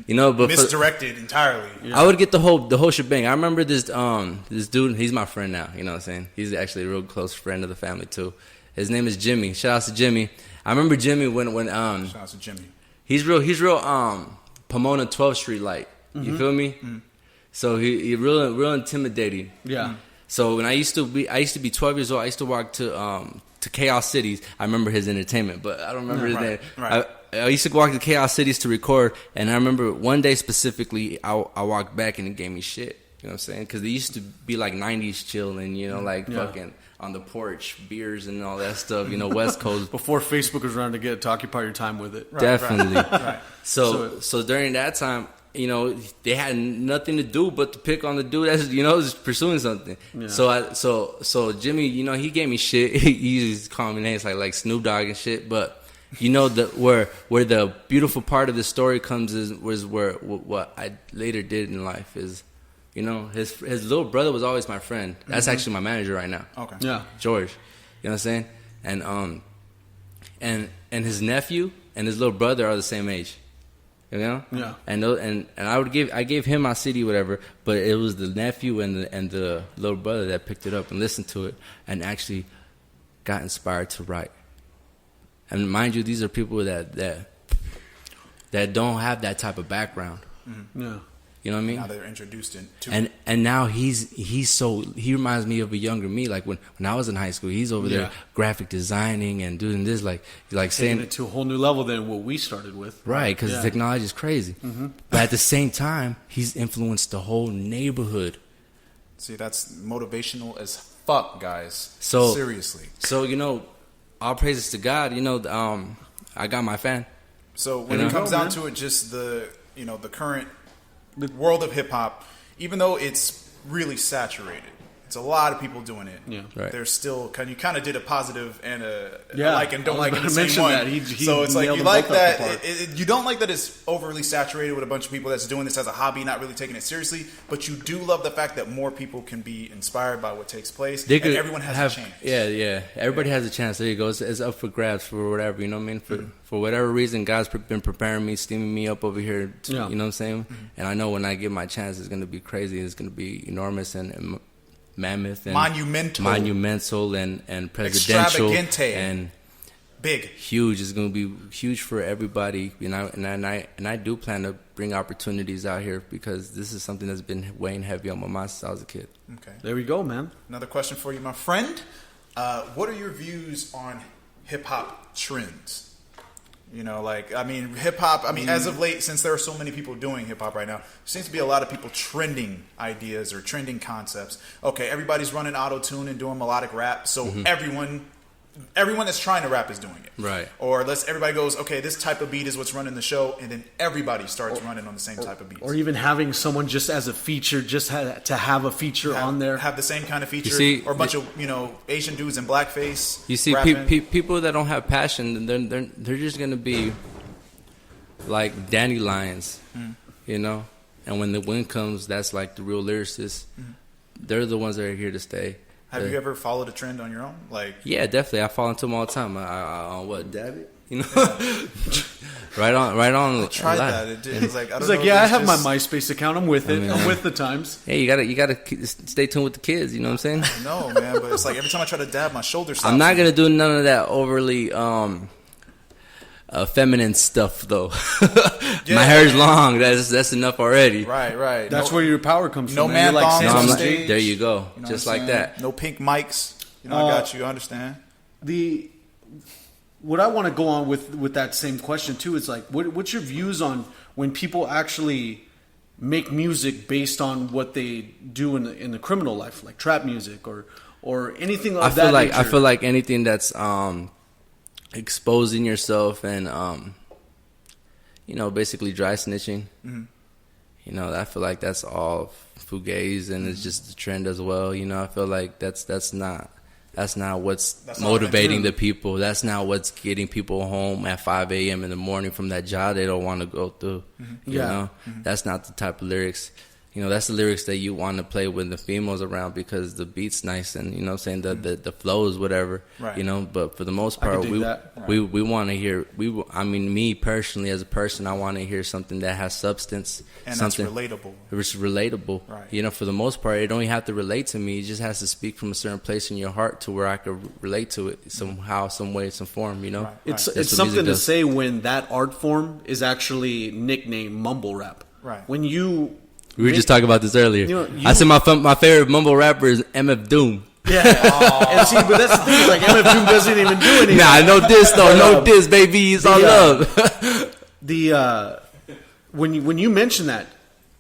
You know, but misdirected entirely. I would get the whole shebang. I remember this dude. He's my friend now. You know what I'm saying? He's actually a real close friend of the family too. His name is Jimmy. Shout out to Jimmy. I remember Jimmy when shout out to Jimmy. He's real Pomona 12th Street light. You feel me? Mm-hmm. So he real intimidating. Yeah. So when I used to be 12 years old, I used to walk to Chaos Cities. I remember his entertainment, but I don't remember his name. Right. I used to walk to Chaos Cities to record, and I remember one day specifically, I walked back and it gave me shit. You know what I'm saying? Because they used to be like 90s chilling, you know, like fucking on the porch, beers and all that stuff, you know, West Coast. Before Facebook was around to occupy your time with it. Definitely. Right. So during that time, you know, they had nothing to do but to pick on the dude that's, you know, just pursuing something. Yeah. So Jimmy, you know, he gave me shit. He used to call me names like Snoop Dogg and shit, but you know, where the beautiful part of the story comes was where what I later did in life is, you know, his little brother was always my friend. That's actually my manager right now. Okay. Yeah. George. You know what I'm saying? And his nephew and his little brother are the same age. You know? Yeah. And I gave him my CD, whatever, but it was the nephew and the little brother that picked it up and listened to it and actually got inspired to write. And mind you, these are people that don't have that type of background. Mm-hmm. Yeah. You know what I mean? Now they're introduced into and now he reminds me of a younger me. Like when I was in high school, he's over there graphic designing and doing this, like saying it to a whole new level than what we started with. Right, because the technology is crazy. Mm-hmm. But at the same time, he's influenced the whole neighborhood. See, that's motivational as fuck, guys. So seriously. So you know, all praises to God. You know, I got my fan. So when it comes down to it, just the current world of hip hop, even though it's really saturated, it's a lot of people doing it. Yeah, right. There's still you kind of did a positive and a like and don't like in the same one. That. He so it's like you like that. You don't like that it's overly saturated with a bunch of people that's doing this as a hobby, not really taking it seriously. But you do love the fact that more people can be inspired by what takes place, and everyone has a chance. Yeah. Everybody has a chance. There you go. It's up for grabs for whatever. You know what I mean? For whatever reason, God's been preparing me, steaming me up over here. You know what I'm saying? Mm-hmm. And I know when I get my chance, it's going to be crazy. It's going to be enormous and mammoth and monumental and presidential and big, huge. It's going to be huge for everybody. You know, and I do plan to bring opportunities out here because this is something that's been weighing heavy on my mind since I was a kid. Okay, there we go, man. Another question for you, my friend. What are your views on hip hop trends? You know, like, I mean, hip-hop, as of late, since there are so many people doing hip-hop right now, there seems to be a lot of people trending ideas or trending concepts. Okay, everybody's running auto-tune and doing melodic rap, so everyone that's trying to rap is doing it. Right. Or everybody goes, okay, this type of beat is what's running the show, and then everybody starts running on the same type of beats. Or even having someone just as a feature, to have a feature on there. Have the same kind of feature, or a bunch of, Asian dudes in blackface. You see, people that don't have passion, they're just going to be like dandelions, you know? And when the wind comes, that's like the real lyricists. They're the ones that are here to stay. Have you ever followed a trend on your own? Yeah, definitely. I fall into them all the time. I dab it? You know? Right on. I tried that. It was like, I don't He's know like, if yeah, I it's have just- my MySpace account. I'm with it. I'm with the times. Hey, you gotta stay tuned with the kids. You know what I'm saying? No, man, but it's like every time I try to dab, my shoulder stops. I'm not gonna do none of that overly feminine stuff though. Yeah, My hair's man. long. That's enough already. Right. That's no, where your power comes no from. man You're thongs No, Sam on I'm not, stage. there you go. You know Just what I'm like saying? that. No pink mics. You know, I got you. I understand. What I want to go on with that same question too is like, what's your views on when people actually make music based on what they do in the criminal life, like trap music or anything of that nature? I feel like anything that's exposing yourself and basically dry snitching. Mm-hmm. I feel like that's all fugazi and it's just the trend as well. I feel like that's not what's motivating the people. That's not what's getting people home at 5 a.m. in the morning from that job they don't want to go through. Mm-hmm. You know, that's not the type of lyrics. That's the lyrics that you want to play when the females around because the beat's nice and the flow is whatever. Right. But for the most I can part, dig that. we want to hear. Me personally as a person, I want to hear something that has substance And something that's relatable. It's relatable. Right. For the most part, it don't even have to relate to me. It just has to speak from a certain place in your heart to where I could relate to it somehow, some way, some form. Right. It's That's what something music to does. say when that art form is actually nicknamed mumble rap. Right. When you We were just talking about this earlier. You- I said my favorite mumble rapper is MF Doom. yeah. And see, but that's the thing. Like MF Doom doesn't even do anything. Nah, no diss though, no diss, baby. It's all love. When you mention that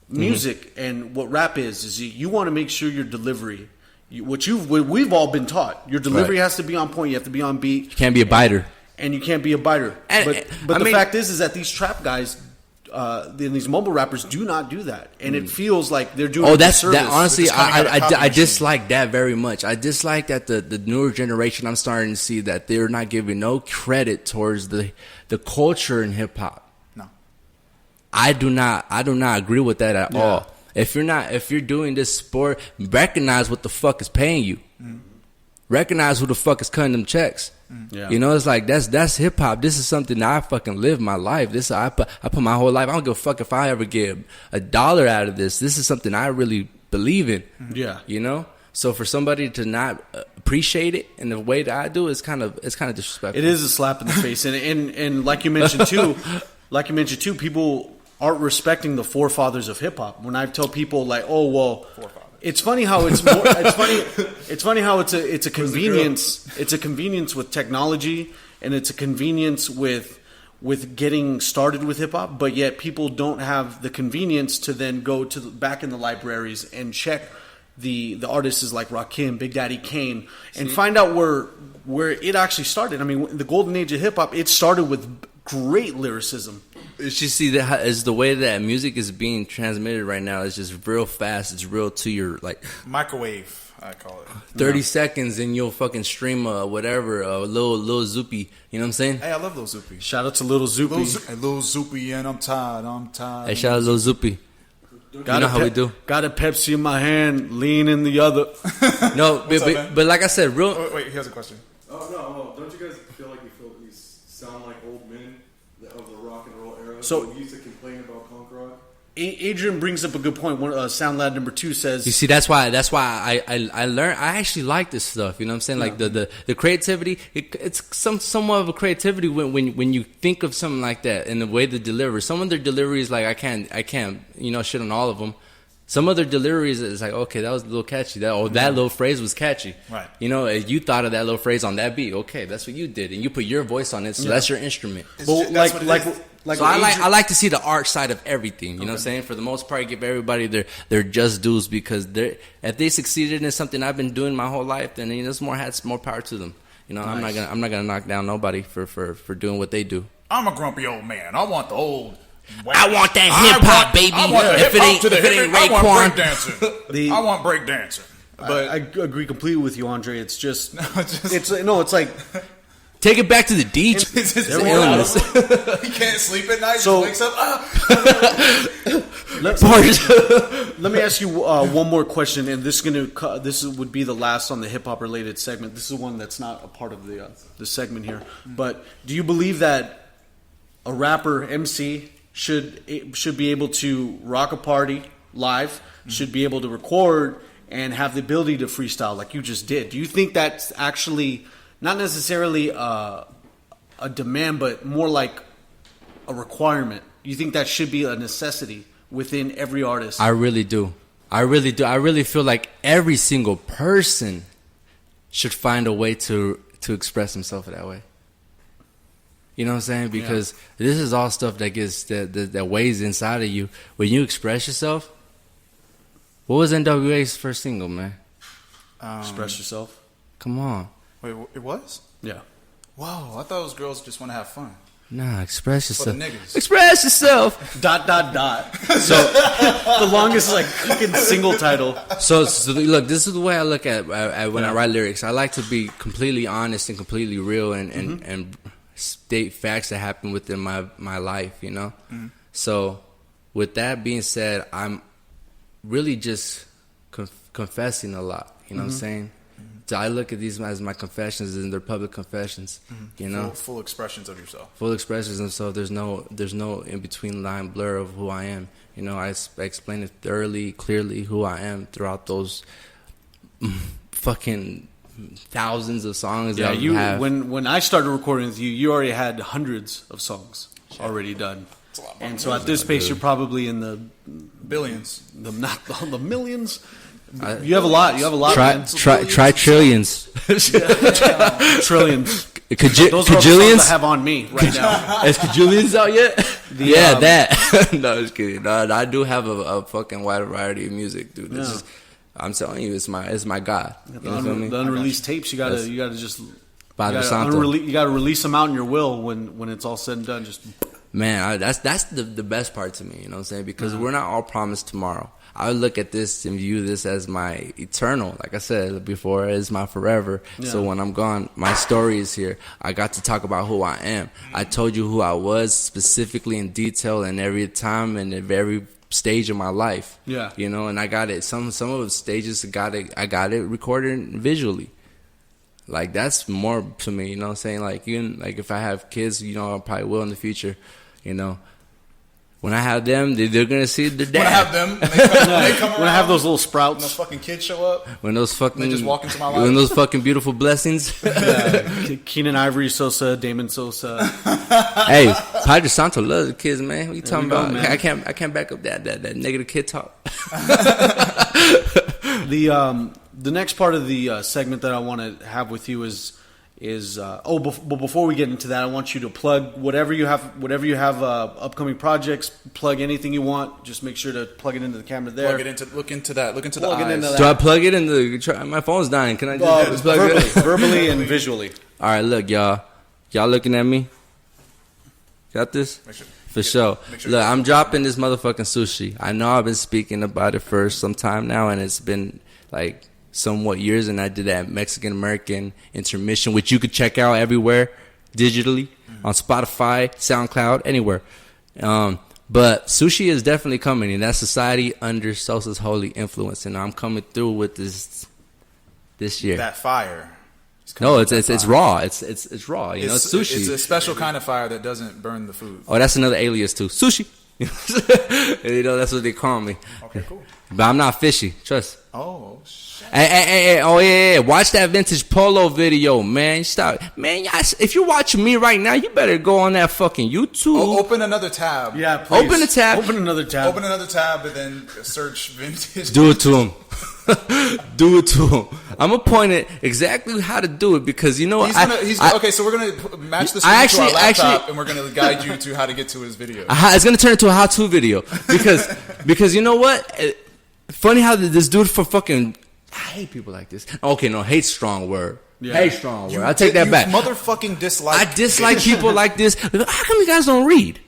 music and what rap is you want to make sure your delivery, what we've all been taught, your delivery Right. has to be on point. You have to be on beat, Can't be a biter. and you can't be a biter. And- but I the mean- fact is that these trap guys. These mumble rappers do not do that, and it feels like they're doing. Oh, a that's disservice. that. Honestly, It's coming out of copy I machine. dislike that very much. I dislike that the newer generation. I'm starting to see that they're not giving no credit towards the culture in hip hop. No. I do not agree with that at Yeah. all. If you're doing this sport, recognize what the fuck is paying you. Recognize who the fuck is cutting them checks. Yeah. It's like that's hip hop. This is something that I fucking live my life. I put my whole life. I don't give a fuck if I ever get $1 out of this. This is something I really believe in. Yeah. So for somebody to not appreciate it in the way that I do, it's kind of disrespectful. It is a slap in the face, and like you mentioned too, people aren't respecting the forefathers of hip hop. When I tell people like, oh well, it's funny how it's more, it's funny how it's a convenience. It's a convenience with technology, and it's a convenience with getting started with hip hop. But yet people don't have the convenience to then go to back in the libraries and check the artists like Rakim, Big Daddy Kane, and find out where it actually started. I mean, the golden age of hip hop, it started with great lyricism. You see that is the way that music is being transmitted right now. It's just real fast. It's real to your like Microwave, I call it. 30 seconds, and you'll fucking stream a little Zoopy. You know what I'm saying? Hey, I love Lil Zoopy. Shout out to Little Zoopy. Lil Zoopy, and I'm tired. Hey, shout out to Lil Zoopy. You know how we do. Got a Pepsi in my hand, lean in the other. No, What's up, man? but like I said, real. Oh, wait, here's a question. Oh no! Don't you guys feel like you sound like old men of the rock and roll era? So- who used to complain about punk rock. Adrian brings up a good point. Sound Lad number 2 says, You see, that's why I learned. I actually like this stuff. You know what I'm saying? Like the creativity. It's somewhat of a creativity when you think of something like that and the way they deliver. Some of their deliveries, like I can't shit on all of them. Some of their deliveries is like, okay, that was a little catchy. That little phrase was catchy. Right. You thought of that little phrase on that beat. Okay, that's what you did, and you put your voice on it. So that's your instrument. well, That's what it is. like So I like to see the art side of everything. You know what I'm saying? For the most part, give everybody their just dues because if they succeeded in something I've been doing my whole life, then there's more power to them. I'm not gonna knock down nobody for doing what they do. I'm a grumpy old man. I want the old. I want that hip hop, baby. I want the If it hip hop ain't- to the if it hip. ain't I want Raekwon. breakdancing. I want breakdancing. But I agree completely with you, Andre. It's just, just- it's like Take it back to the DJ. It's just- It's illness. he can't sleep at night. So- Just wakes up. Let me ask you one more question, and this would be the last on the hip hop related segment. This is one that's not a part of the segment here. But do you believe that a rapper MC should be able to rock a party live, should be able to record and have the ability to freestyle like you just did. Do you think that's actually not necessarily a demand, but more like a requirement? You think that should be a necessity within every artist? I really do. I really feel like every single person should find a way to express himself that way. You know what I'm saying? Because this is all stuff that weighs inside of you. When you express yourself, what was NWA's first single, man? Express Yourself. Come on. Wait, it was? Yeah. Wow, I thought it was girls just want to have fun. Nah, express yourself. For the niggas. Express yourself. ... So the longest like fucking single title. So look, this is the way I look at when I write lyrics. I like to be completely honest and completely real and state facts that happen within my life, you know? Mm-hmm. So with that being said, I'm really just confessing a lot, you know what I'm saying? So I look at these as my confessions, and they're public confessions. You know, full expressions of yourself. Full expressions, and so there's no in between line blur of who I am. You know, I explain it thoroughly, clearly who I am throughout those fucking thousands of songs. Yeah, that I have. When I started recording with you, you already had hundreds of songs already done. And so at this pace, you're probably in the billions, not the millions. You have a lot. Try trillions. Trillions. Those are the songs I have on me right now. Is Kajillions out yet? That. No, just kidding. No, I do have a fucking wide variety of music, dude. This is, I'm telling you, it's my God. You know what I mean? The unreleased tapes, you gotta just you gotta release them out in your will when it's all said and done. Just man, that's the best part to me. You know what I'm saying? Because we're not all promised tomorrow. I would look at this and view this as my eternal, like I said before, is my forever. Yeah. So when I'm gone, my story is here. I got to talk about who I am. I told you who I was specifically in detail in every time and at every stage of my life. Yeah. You know, and I got it. Some of the stages I got it recorded visually. Like that's more to me, you know what I'm saying? Like even like if I have kids, you know, I probably will in the future, you know. When I have them, they're gonna see the dad. When I have them, they come around. When I have those little sprouts, when those fucking kids show up. When those fucking they just walk into my life. When those fucking beautiful blessings. Keenan Ivory Sosa, Damon Sosa. Hey, Padre Santo loves the kids, man. What you talking about? Man. I can't back up that negative kid talk. The next part of the segment that I want to have with you is but before we get into that, I want you to plug whatever you have upcoming projects. Plug anything you want. Just make sure to plug it into the camera there. Look into the eyes. Do I plug it in the? My phone's dying. Can I just plug it verbally and visually? All right, look, y'all looking at me? Got this? For sure. Look, I'm dropping this motherfucking sushi. I know I've been speaking about it for some time now, and it's been like somewhat years, and I did that Mexican American intermission, which you could check out everywhere digitally on Spotify, SoundCloud, anywhere. But sushi is definitely coming, and that's society under Sosa's holy influence, and I'm coming through with this year. That fire. No, it's raw. It's raw. You know, it's sushi. It's a special kind of fire that doesn't burn the food. Oh, that's another alias too. Sushi. You know, that's what they call me. Okay, cool. But I'm not fishy. Trust. Oh shit. Hey, oh yeah. Watch that vintage polo video, man. Stop, man. If you're watching me right now, you better go on that fucking YouTube. Open another tab. Yeah, please. Open a tab. Open another tab. And then search vintage. Do it to him. Do it to him. I'm gonna point it exactly how to do it because you know what? Okay, so we're gonna match the screen to our laptop and we're gonna guide you to how to get to his video. It's gonna turn into a how-to video because you know what? Funny how this dude for fucking. I hate people like this. Okay, no, hate's strong word. Yeah. Hate strong word. I take that back. Motherfucking dislike. I dislike people like this. How come you guys don't read?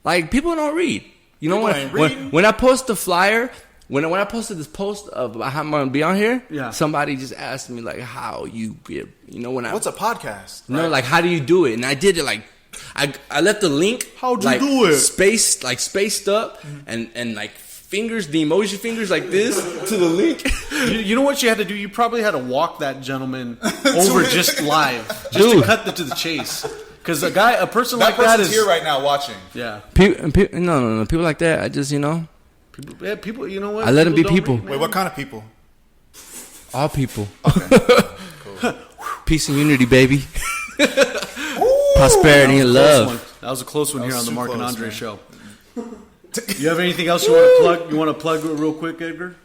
Like people don't read. You know when I post the flyer. When I posted this post of how I'm gonna be on here, somebody just asked me like, "How you get?" You know what's a podcast? Right? No, like how do you do it? And I did it like I left the link. How'd you do it? Spaced up and like fingers, the emoji fingers like this to the link. You know what you had to do? You probably had to walk that gentleman over just live, just to cut to the chase. Because a person That like that person's is here right now watching. Yeah, No. People like that, I just, people. You know what? I let them be don't people. read, man. Wait, what kind of people? all people. Okay. Cool. Peace and unity, baby. Prosperity and love. That was a close one That here was on the too Mark and close, Andre man. show. You have anything else you want to plug? You want to plug real quick, Edgar?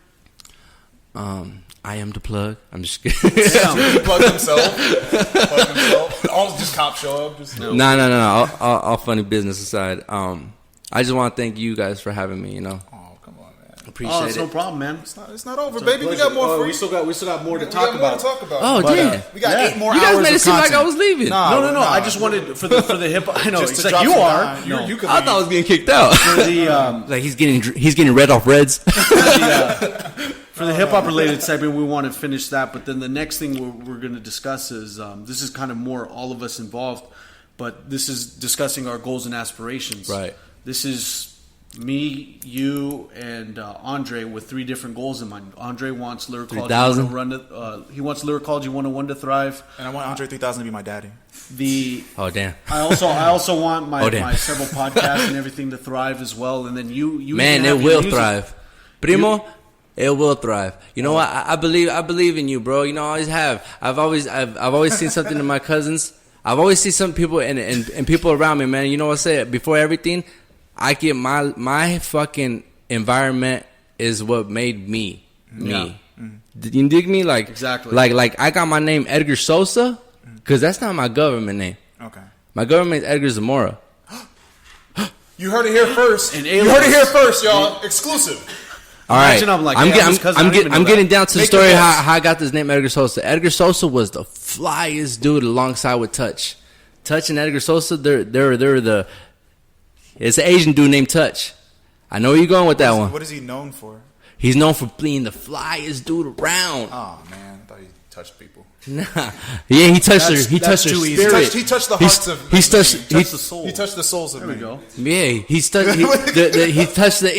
I am the plug. I'm just kidding. He plugged himself. All just cops show up. Just No. All funny business aside. I just want to thank you guys for having me. Oh, come on, man. Appreciate Oh, it's it. no problem, man. It's not over, baby. We got more. Oh, for we still got more to we talk got more about. to talk about. Oh, But, damn. we got Yeah. 8 more You hours guys made it of seem like content. I was leaving. No. I just wanted for the hip. I know. Just It's to like drop you some are. dime. No. You could I thought I was getting kicked out. For the Like he's getting red off reds. for the hip hop related segment, we want to finish that. But then the next thing we're going to discuss is this is kind of more all of us involved, but this is discussing our goals and aspirations. Right. This is me, you, and Andre with 3 different goals in mind. Andre wants Lyricology 3,000? 101 he wants Lyricology 101 to thrive. And I want Andre 3000 to be my daddy. Oh damn. I also want my, Oh, damn. my several podcasts and everything to thrive as well. And then you Man, even it have your will music. thrive. Primo, it will thrive. You know what? I believe in you, bro. You know, I always have. I've always seen something in my cousins. I've always seen some people and people around me, man. You know what I say? Before everything, I get my fucking environment is what made me. Yeah. Did you dig me? Like Exactly. Like I got my name Edgar Sosa because that's not my government name. Okay. My government is Edgar Zamora. You heard it here first. And You heard it here first, y'all. Exclusive. All right, Imagine I'm like, hey, I'm his cousin, I didn't even know I'm that. getting down to the Make story your how, bets. how I got this name Edgar Sosa. Edgar Sosa was the flyest dude alongside with Touch. Touch and Edgar Sosa, they're the. It's an Asian dude named Touch. I know where you're going with that one. What is he known for? He's known for being the flyest dude around. Oh man, I thought he touched people. Nah, yeah, he touched her. He That's touched her too easy. spirit. He touched the hearts of. He touched. Touch the soul. He touched the souls of There we men. go. Yeah, he touched. He touched the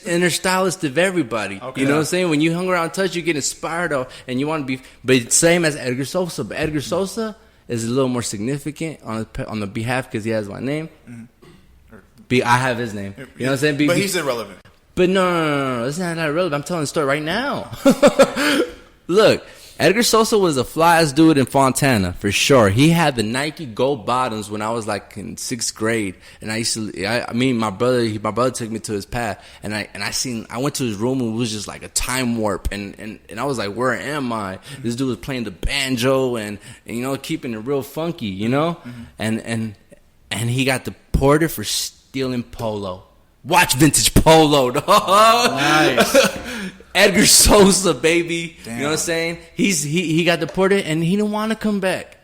inner stylist of everybody. Okay. You know what I'm saying? When you hung around Touch, you get inspired, and you want to be. But it's same as Edgar Sosa. But Edgar Sosa is a little more significant on the behalf because he has my name. I have his name. You know what I'm saying? But he's irrelevant. But no, it's not relevant. I'm telling the story right now. Look, Edgar Sosa was a flyest dude in Fontana for sure. He had the Nike Gold bottoms when I was like in 6th grade, and my brother took me to his path, and I went to his room and it was just like a time warp, and I was like, where am I? This dude was playing the banjo and you know, keeping it real funky, you know, and he got deported for stealing polo. Watch vintage polo, dog. Nice. Edgar Sosa, baby. Damn. You know what I'm saying? He got deported and he didn't want to come back.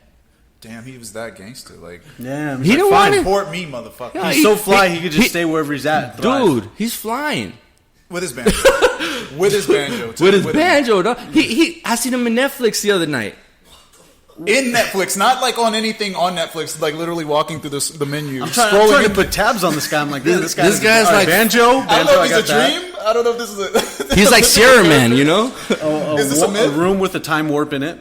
Damn, he was that gangster. Like, Damn. He didn't want to. report me, motherfucker. Yeah, He's so fly, he could just stay wherever he's at. Thrive. Dude, he's flying. With his banjo. With his banjo. too. With his him. banjo, dog. I seen him in Netflix the other night. In Netflix, not like on anything on Netflix, like literally walking through the menu. I'm trying to put tabs on this guy. I'm like, man, this guy's like- banjo. I don't know if got he's a that. dream. I don't know if this is a... He's like Sierra Man, you know? Is this a myth? room with a time warp in it.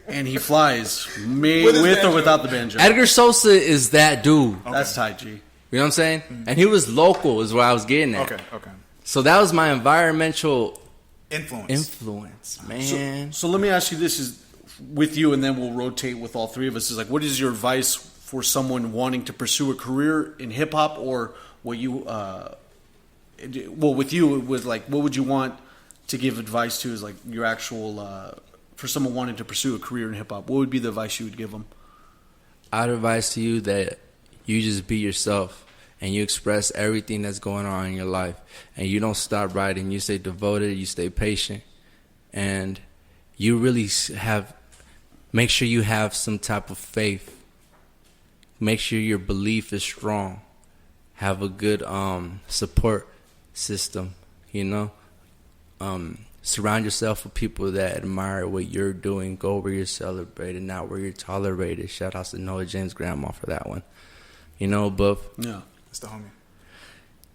And he flies With his with or banjo. without the banjo. Edgar Sosa is that dude. That's Tai G. You know what I'm saying? And he was local is what I was getting at. Okay. So that was my environmental Influence. man. So let me ask you this: is with you, and then we'll rotate with all 3 of us. Is like, what is your advice for someone wanting to pursue a career in hip hop, or what you? Well, with you, it was like, what would you want to give advice to? Is like your actual for someone wanting to pursue a career in hip hop. What would be the advice you would give them? I'd advise to you that you just be yourself and you express everything that's going on in your life, and you don't stop writing. You stay devoted, you stay patient, and you really make sure you have some type of faith. Make sure your belief is strong. Have a good support system, you know. Surround yourself with people that admire what you're doing. Go where you're celebrated, not where you're tolerated. Shout out to Noah James' grandma for that one. You know, but Yeah. That's the homie.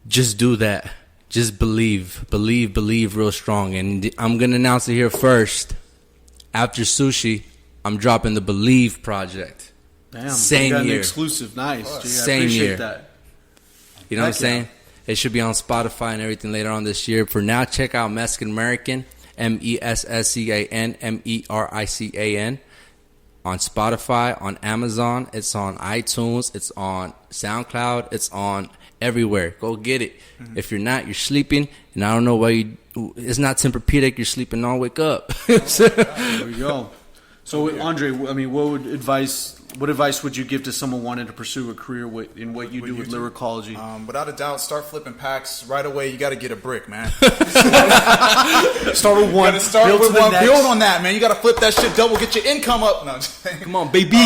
just do that. Just believe real strong. And I'm going to announce it here first. After Sushi, I'm dropping the Believe project. Damn, Same you got an year. exclusive. Nice. Gee, I Same appreciate year. that. You know what I'm Heck saying? It should be on Spotify and everything later on this year. For now, check out Mexican American, MESSCAN, on Spotify, on Amazon. It's on iTunes. It's on SoundCloud. It's on everywhere. Go get it. If you're not, you're sleeping. And I don't know why you... It's not Tempur-Pedic. You're sleeping on. Wake up. There we go. So, Andre, I mean, what advice would you give to someone wanting to pursue a career in what you do with lyricology? Without a doubt, start flipping packs right away. You got to get a brick, man. Start with one. You got to start build with to the one. next. Build on that, man. You got to flip that shit double. Get your income up. No, I'm just saying. Come on, baby.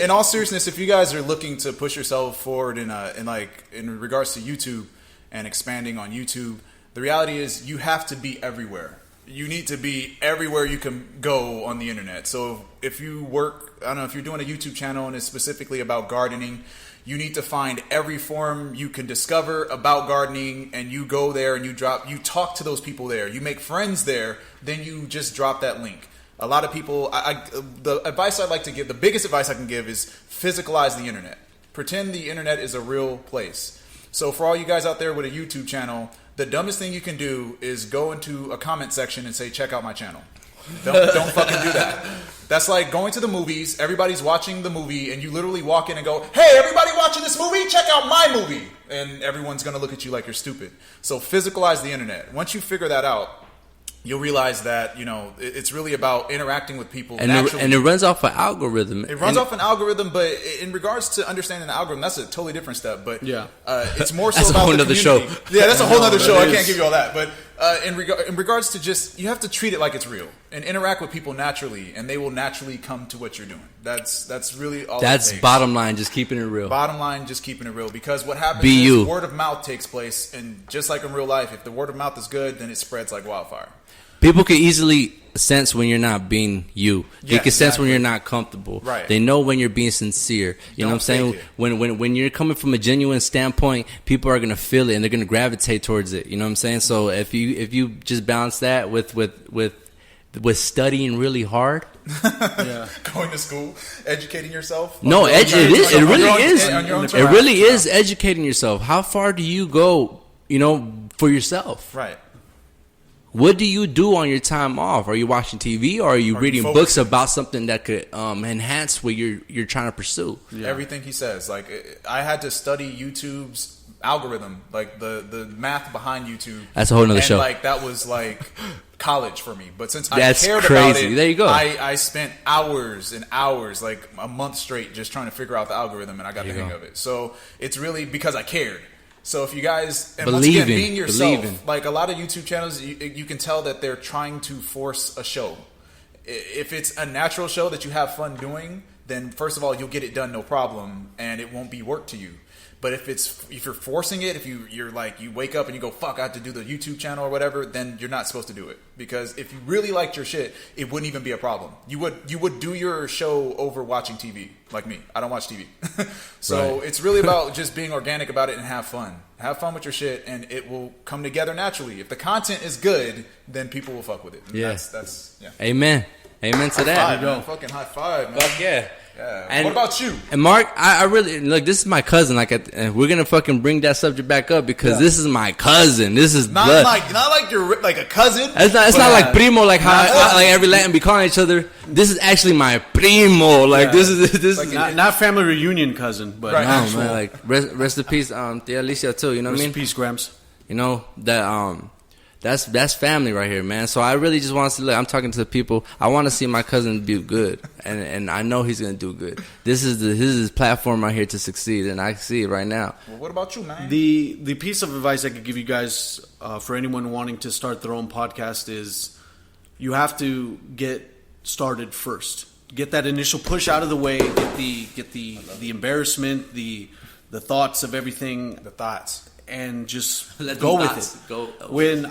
In all seriousness, if you guys are looking to push yourself forward in regards to YouTube and expanding on YouTube, the reality is you have to be everywhere. You need to be everywhere you can go on the internet. So if you work, I don't know, if you're doing a YouTube channel and it's specifically about gardening, you need to find every forum you can discover about gardening, and you go there and you talk to those people there. You make friends there, then you just drop that link. A lot of people, the advice I'd like to give, the biggest advice I can give is physicalize the internet. Pretend the internet is a real place. So for all you guys out there with a YouTube channel, the dumbest thing you can do is go into a comment section and say, check out my channel. Don't fucking do that. That's like going to the movies, everybody's watching the movie, and you literally walk in and go, hey, everybody watching this movie? Check out my movie. And everyone's going to look at you like you're stupid. So physicalize the internet. Once you figure that out, you'll realize that, it's really about interacting with people naturally. And it runs off an algorithm. It runs off an algorithm, but in regards to understanding the algorithm, that's a totally different step. But yeah, it's more so that's about a whole the nother community. show. Yeah, that's a whole other show. I is. can't give you all that. But in regards to just, you have to treat it like it's real and interact with people naturally, and they will naturally come to what you're doing. That's really all. That's it takes. bottom line, just keeping it real. Bottom line, just keeping it real. Because what happens Be is you. word of mouth takes place, and just like in real life, if the word of mouth is good, then it spreads like wildfire. People can easily sense when you're not being you. They Yeah, can sense exactly. when you're not comfortable. Right. They know when you're being sincere. You know what I'm saying? fake When you're coming from a genuine standpoint, people are gonna feel it and they're gonna gravitate towards it. You know what I'm saying? So if you just balance that with studying really hard. yeah. Going to school, educating yourself. No, it is. It really is. On your own It terms. really is educating yourself. How far do you go? For yourself. Right. What do you do on your time off? Are you watching TV, or are you reading focusing? books about something that could enhance what you're trying to pursue? Yeah. Everything he says. Like, I had to study YouTube's algorithm, like the math behind YouTube. That's a whole nother and show. Like, that was like college for me. But since That's I cared crazy. about it, There you go. I spent hours and hours, like a month straight, just trying to figure out the algorithm, and I got the hang of it. So it's really because I cared. So if you guys, and once again, being yourself, like a lot of YouTube channels, you can tell that they're trying to force a show. If it's a natural show that you have fun doing, then first of all, you'll get it done no problem, and it won't be work to you. But if you're forcing it, if you're like, you wake up and you go, fuck, I have to do the YouTube channel or whatever, then you're not supposed to do it. Because if you really liked your shit, it wouldn't even be a problem. You would do your show over watching TV, like me. I don't watch TV. So It's really about just being organic about it and have fun. Have fun with your shit, and it will come together naturally. If the content is good, then people will fuck with it. And Yeah. That's Amen to that. High five, man. Fucking high five, man. Fuck yeah. Yeah. And what about you? And Mark, I really look. This is my cousin. And we're gonna fucking bring that subject back up because this is my cousin. This is Not blood. like you're like a cousin. It's not like primo, like how like every Latin be calling each other. This is actually my primo. Like this is Like not family reunion cousin, but Right. no, actual. man. Like rest in peace, Tia Alicia too. You know what Rest I in mean? peace, Grams. You know that that's family right here, man. So I really just want to see. Look, I'm talking to the people. I want to see my cousin do good, and I know he's gonna do good. This is his platform right here to succeed, and I see it right now. Well, what about you, man? The piece of advice I could give you guys for anyone wanting to start their own podcast is you have to get started first. Get that initial push out of the way. Get the embarrassment, the thoughts of everything, The thoughts. and just Let go them with thoughts it. go. When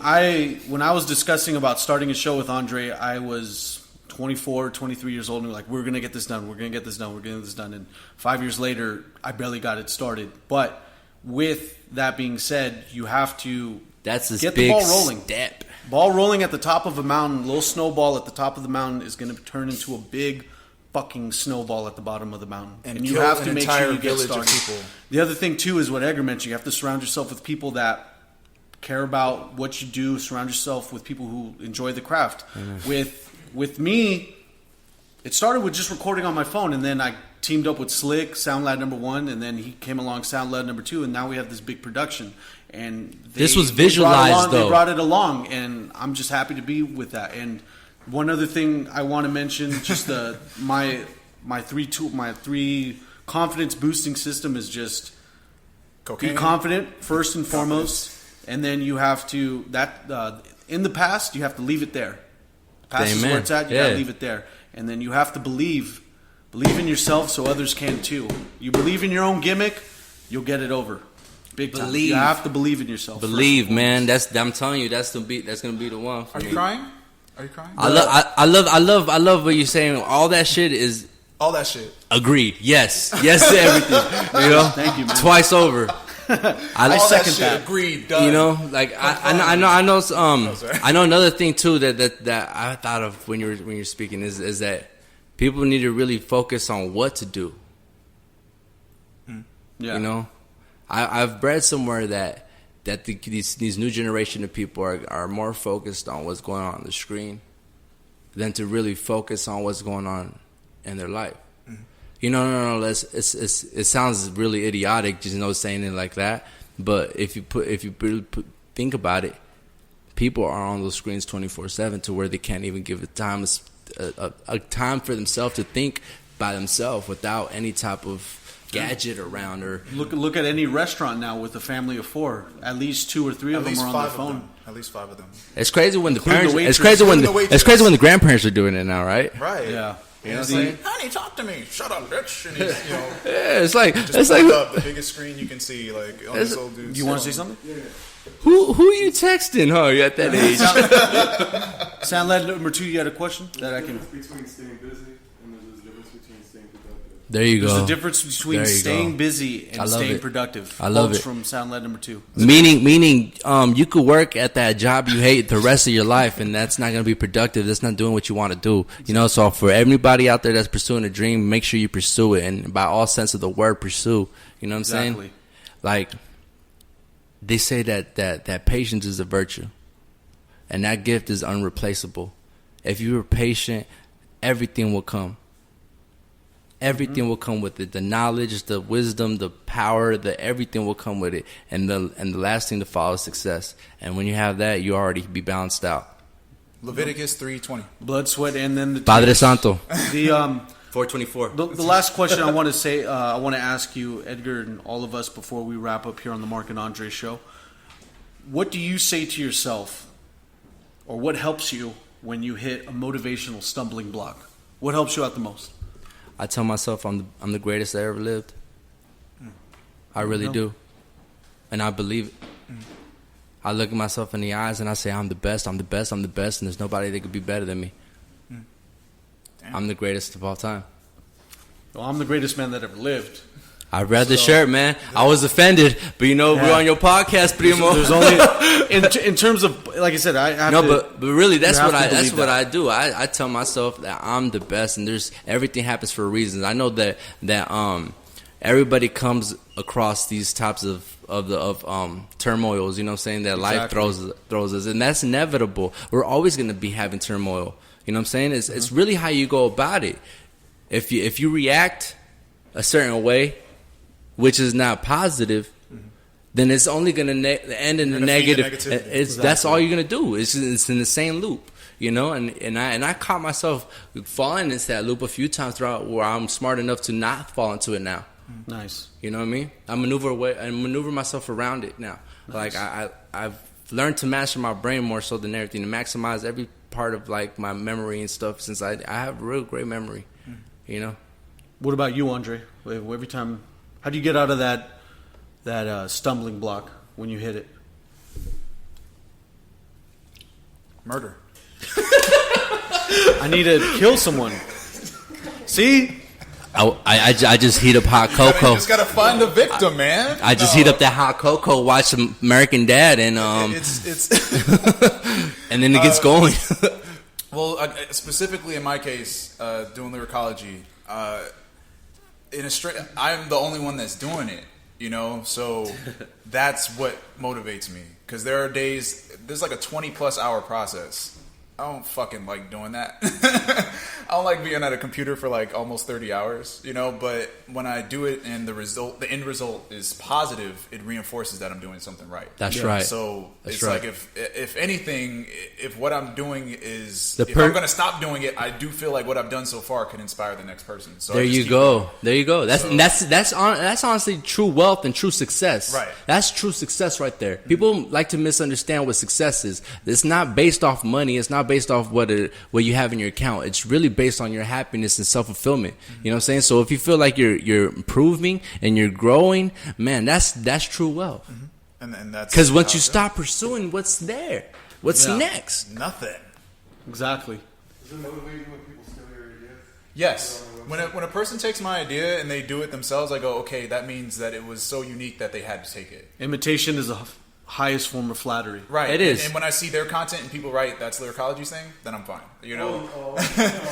I was discussing about starting a show with Andre, I was 24, 23 years old, and we're like, we're going to get this done, we're going to get this done, we're going to get this done. And 5 years later, I barely got it started. But with that being said, you have to That's this get big the ball rolling. step. Ball rolling at the top of a mountain, little snowball at the top of the mountain is going to turn into a big fucking snowball at the bottom of the mountain, And you kill have an to make entire sure you get village of started. people. The other thing too is what Edgar mentioned. You have to surround yourself with people that care about what you do. Surround yourself with people who enjoy the craft. With me, it started with just recording on my phone, and then I teamed up with Slick, SoundLab #1, and then he came along, SoundLab #2, and now we have this big production. And This was visualized, They though. brought it along, and I'm just happy to be with that. And one other thing I want to mention, just my three confidence boosting system is just Cocaine. be confident first and foremost, and then you have to in the past you have to leave it there. Past is Amen. where it's at. You gotta leave it there, and then you have to believe in yourself so others can too. You believe in your own gimmick, you'll get it over. Big time. Believe. You have to believe in yourself. Believe, first and man. foremost. I'm telling you, that's gonna be the one. For Are me. you crying? Are you crying? I love what you're saying. All that shit is All that shit. agreed. Yes to everything. You know, Thank you, man. twice over. All that second shit. that. Agreed. Done. You know, like I know sorry. I know another thing too that I thought of when you're speaking is that people need to really focus on what to do. Yeah. You know, I've read somewhere that these new generation of people are more focused on what's going on the screen than to really focus on what's going on in their life. You know, no. It sounds really idiotic, just saying it like that. But if you think about it, people are on those screens 24/7 to where they can't even give a time for themselves to think by themselves without any type of gadget around. Or Look at any restaurant now with a family of 4. At least 2 or 3 At of them least are on 5 their of phone. them. At least 5 of them. it's crazy when the Including parents. the It's waitress. crazy when Including the it's crazy waitress. when the grandparents are doing it now, right? Right. Yeah. You know what I'm Yeah. saying? Honey, talk to me. Shut up, bitch. And he's, Yeah, it's like just pulled up the biggest screen you can see, like on this old dude. Do you want to say something? who you texting? Huh? You at that age? SoundLab #2, you had a question that I can. There's a difference between staying busy and there's a difference between staying productive. There you There's go. a difference between There you staying go. busy I and love staying it. productive. I love Quotes it. from SoundLab #2. Meaning, you could work at that job you hate the rest of your life, and that's not going to be productive. That's not doing what you want to do. You know, so for everybody out there that's pursuing a dream, make sure you pursue it, and by all sense of the word, pursue. You know what I'm Exactly. saying? Like they say that patience is a virtue, and that gift is unreplaceable. If you are patient, everything will come. Everything will come with it. The knowledge, the wisdom, the power, everything will come with it. And the last thing to follow is success. And when you have that, you already be balanced out. Leviticus 3:20. Blood, sweat, and then the Padre Santo. The 424. the last question I want to say, I want to ask you, Edgar, and all of us before we wrap up here on the Mark and Andre show. What do you say to yourself, or what helps you when you hit a motivational stumbling block? What helps you out the most? I tell myself I'm the greatest that ever lived. I really do. And I believe it. I look at myself in the eyes and I say, I'm the best, I'm the best, I'm the best, and there's nobody that could be better than me. I'm the greatest of all time. Well, I'm the greatest man that ever lived. I read the shirt, man. I was offended, but we're on your podcast, primo. There's only in terms of, like I said, I have No, to, but really, that's you have what to I believe that. I do. I tell myself that I'm the best, and there's everything happens for a reason. I know that everybody comes across these types of turmoils. You know what I'm saying? That life throws us, and that's inevitable. We're always going to be having turmoil. You know what I'm saying? It's really how you go about it. If you react a certain way, which is not positive, then it's only going to end in the negative. That's all you're going to do. It's in the same loop, you know. And I caught myself falling into that loop a few times throughout, where I'm smart enough to not fall into it now. Nice. You know what I mean? I maneuver myself around it now. Nice. Like I've learned to master my brain more so than everything, to maximize every part of like my memory and stuff. Since I have real great memory, you know. What about you, Andre? Every time, how do you get out of that stumbling block when you hit it? Murder. I need to kill someone. See? I just heat up hot cocoa. You just gotta find the victim, man. I just heat up that hot cocoa, watch some American Dad, and It's and then it gets going. Well, specifically in my case, doing lyricology, I'm the only one that's doing it, you know. So that's what motivates me. Because there are days, there's like a 20+ hour process. I don't fucking like doing that. I don't like being at a computer for like almost 30 hours, you know, but when I do it and the end result is positive, it reinforces that I'm doing something right. That's right. So That's it's right. like if anything, if what I'm doing is, if I'm going to stop doing it, I do feel like what I've done so far can inspire the next person. So there you go. There you go. That's honestly true wealth and true success. Right. That's true success right there. People like to misunderstand what success is. It's not based off money. It's not based off what you have in your account. It's really based on your happiness and self-fulfillment. You know what I'm saying? So if you feel like you're improving and you're growing, man, that's true wealth. And that's because once you stop pursuing what's there, what's next? Nothing. Exactly. Is it motivating when people steal your idea? Yes. When a person takes my idea and they do it themselves, I go, okay, that means that it was so unique that they had to take it. Imitation is the highest form of flattery. Right. It is. And when I see their content and people write that's lyricology's thing, then I'm fine. You know?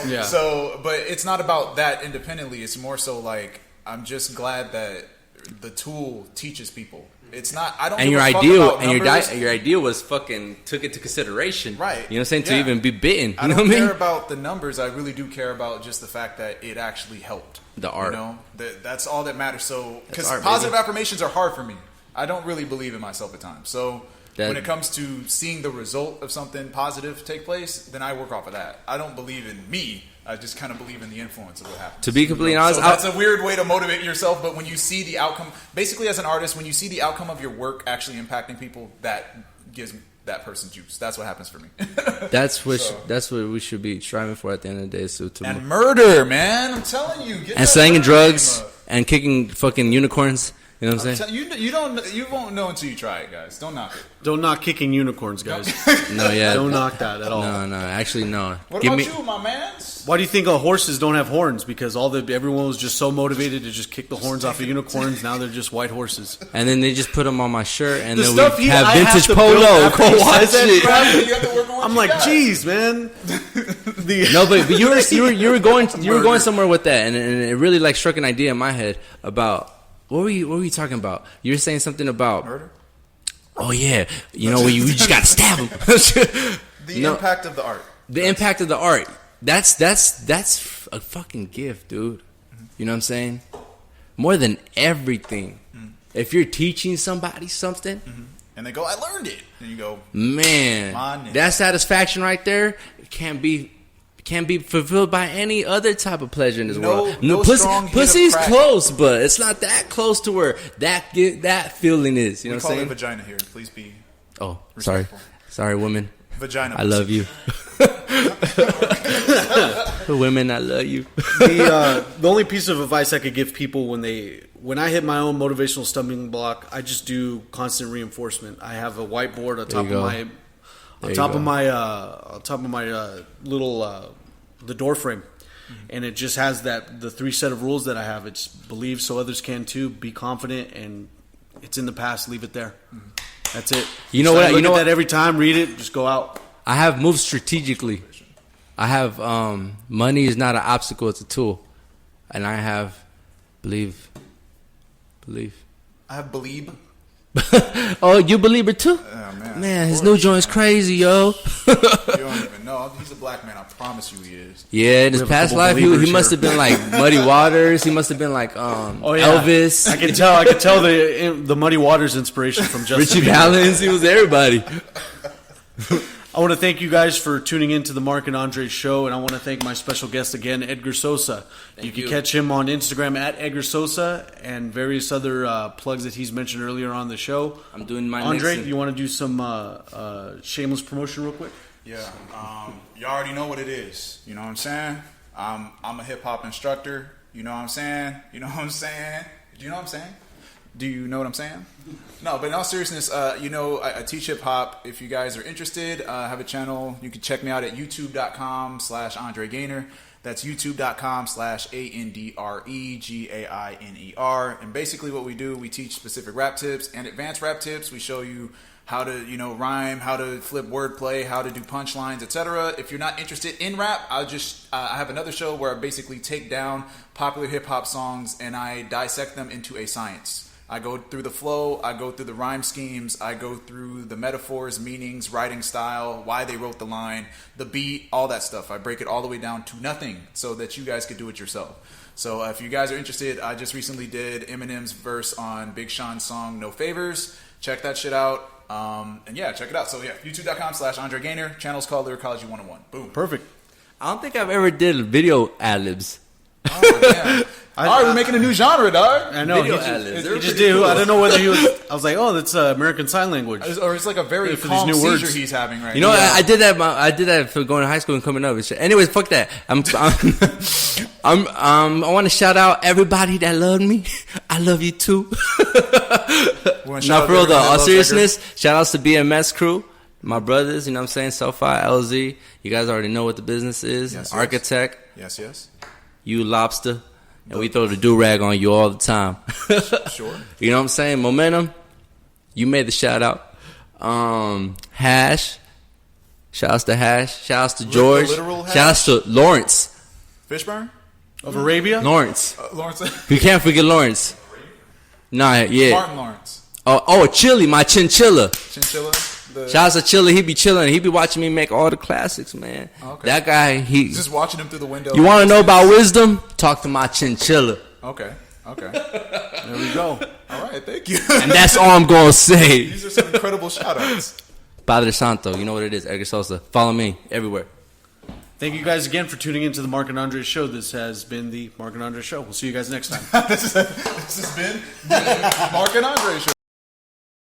Yeah. So, but it's not about that independently. It's more so like, I'm just glad that the tool teaches people. It's not, I don't And give your a fuck ideal about and numbers. your idea was fucking took it to consideration. Right. You know what I'm saying? To Yeah. even be bitten. I You know don't what I care mean? about the numbers. I really do care about just the fact that it actually helped. The art. You know, that's all that matters. So, because art, positive baby. affirmations are hard for me. I don't really believe in myself at times. So, That- when it comes to seeing the result of something positive take place, then I work off of that. I don't believe in me. I just kind of believe in the influence of what happens. To be completely honest, So that's a weird way to motivate yourself, but when you see the outcome, basically as an artist, when you see the outcome of your work actually impacting people, that gives that person juice. That's what happens for me. that's what we should be striving for at the end of the day. So to And murder, man. I'm telling you. Get and that slanging murder drugs game up. and kicking fucking unicorns. You know what I'm saying? You won't know until you try it, guys. Don't knock it. Don't knock kicking unicorns, guys. No, yeah. Don't knock that at all. No, actually, no. What about you, my man? Why do you think horses don't have horns? Because everyone was just so motivated to just kick the horns off of unicorns. Now they're just white horses. And then they just put them on my shirt, and The then stuff we I have have vintage to build polo. after Go he watch says it. that, You have to work on what I'm you like, got. geez, man. No, but you were going somewhere with that, and it really like struck an idea in my head about what were you talking about? You were saying something about Murder? Oh yeah, you know when you just gotta stab them. The impact of the art. The impact of the art. That's a fucking gift, dude. You know what I'm saying? More than everything. If you're teaching somebody something, And they go, I learned it. And you go, man, that satisfaction right there can't be fulfilled by any other type of pleasure in this world. Pussy's crack. close, but it's not that close to where that feeling is. You know we what I'm call it saying? vagina here. Please be Oh, respectful. sorry, women. Vagina. I love you. Women, I love you. The only piece of advice I could give people when I hit my own motivational stumbling block, I just do constant reinforcement. I have a whiteboard on top of my little the door frame, and it just has the 3 set of rules that I have. It's believe so others can too, be confident, and it's in the past. Leave it there. That's it. You know So what? I look You know at what? that every time. Read it. Just go out. I have moved strategically. I have money is not an obstacle; it's a tool, and I have believe. I have believe. Oh, you believe it too? Oh, Man, his new joint's crazy, yo. You don't even know. He's a black man. I promise you he is. Yeah, in his have a past couple life, he believers must here. have been like Muddy Waters. He must have been like Elvis, I can tell the Muddy Waters inspiration from Justin Richie Bieber. Valens. He was everybody. I want to thank you guys for tuning into the Mark and Andre show, and I want to thank my special guest again, Edgar Sosa. You can catch him on Instagram at Edgar Sosa and various other plugs that he's mentioned earlier on the show. I'm doing my Andre, mixing. you want to do some shameless promotion real quick? Yeah. You already know what it is. You know what I'm saying? I'm a hip hop instructor. You know what I'm saying? You know what I'm saying? Do you know what I'm saying? Do you know what I'm saying? No, but in all seriousness, I teach hip hop. If you guys are interested, I have a channel. You can check me out at youtube.com/Andre Gaynor. That's youtube.com/ANDREGAINER. And basically what we do, we teach specific rap tips and advanced rap tips. We show you how to, rhyme, how to flip wordplay, how to do punchlines, etc. If you're not interested in rap, I have another show where I basically take down popular hip hop songs and I dissect them into a science. I go through the flow, I go through the rhyme schemes, I go through the metaphors, meanings, writing style, why they wrote the line, the beat, all that stuff. I break it all the way down to nothing so that you guys could do it yourself. So if you guys are interested, I just recently did Eminem's verse on Big Sean's song No Favors. Check that shit out. And yeah, check it out. So yeah, youtube.com/Andre Gaynor. Channel's called Lyricology 101. Boom. Perfect. I don't think I've ever did video ad-libs. Oh, damn. All right, we're making a new genre, dog. I know. Video He ad-libs. just did. I don't know whether he was. I was like, oh, that's American Sign Language. Or it's like a very For calm these new seizure words. he's having right You know, now. I did that. I did that for going to high school and coming up and shit. Anyways, fuck that. I want to shout out everybody that loved me. I love you too. Not for real though. All seriousness, shout outs to BMS crew, my brothers. You know what I'm saying? SoFi, LZ. You guys already know what the business is. Yes, yes. Architect. Yes. You lobster. And we throw the do-rag on you all the time. Sure. You know what I'm saying? Momentum. You made the shout out. Hash. Shout outs to Hash. Shout outs to George. literal Hash? Shout outs to Lawrence. Fishburne? Of Arabia? Lawrence. Lawrence? You can't forget Lawrence. Nah, yeah. Martin Lawrence. Oh, Chili, my chinchilla. Chinchilla? Shout out to Chili. He be chilling. He be watching me make all the classics, man. Okay. That guy, Just watching him through the window. You want to know about wisdom? Talk to my chinchilla. Okay. There we go. All right, thank you. And that's all I'm going to say. These are some incredible shout-outs. Padre Santo, you know what it is. Edgar Sosa. Follow me everywhere. Thank you guys again for tuning into the Mark and Andre Show. This has been the Mark and Andre Show. We'll see you guys next time. This has been the Mark and Andre Show.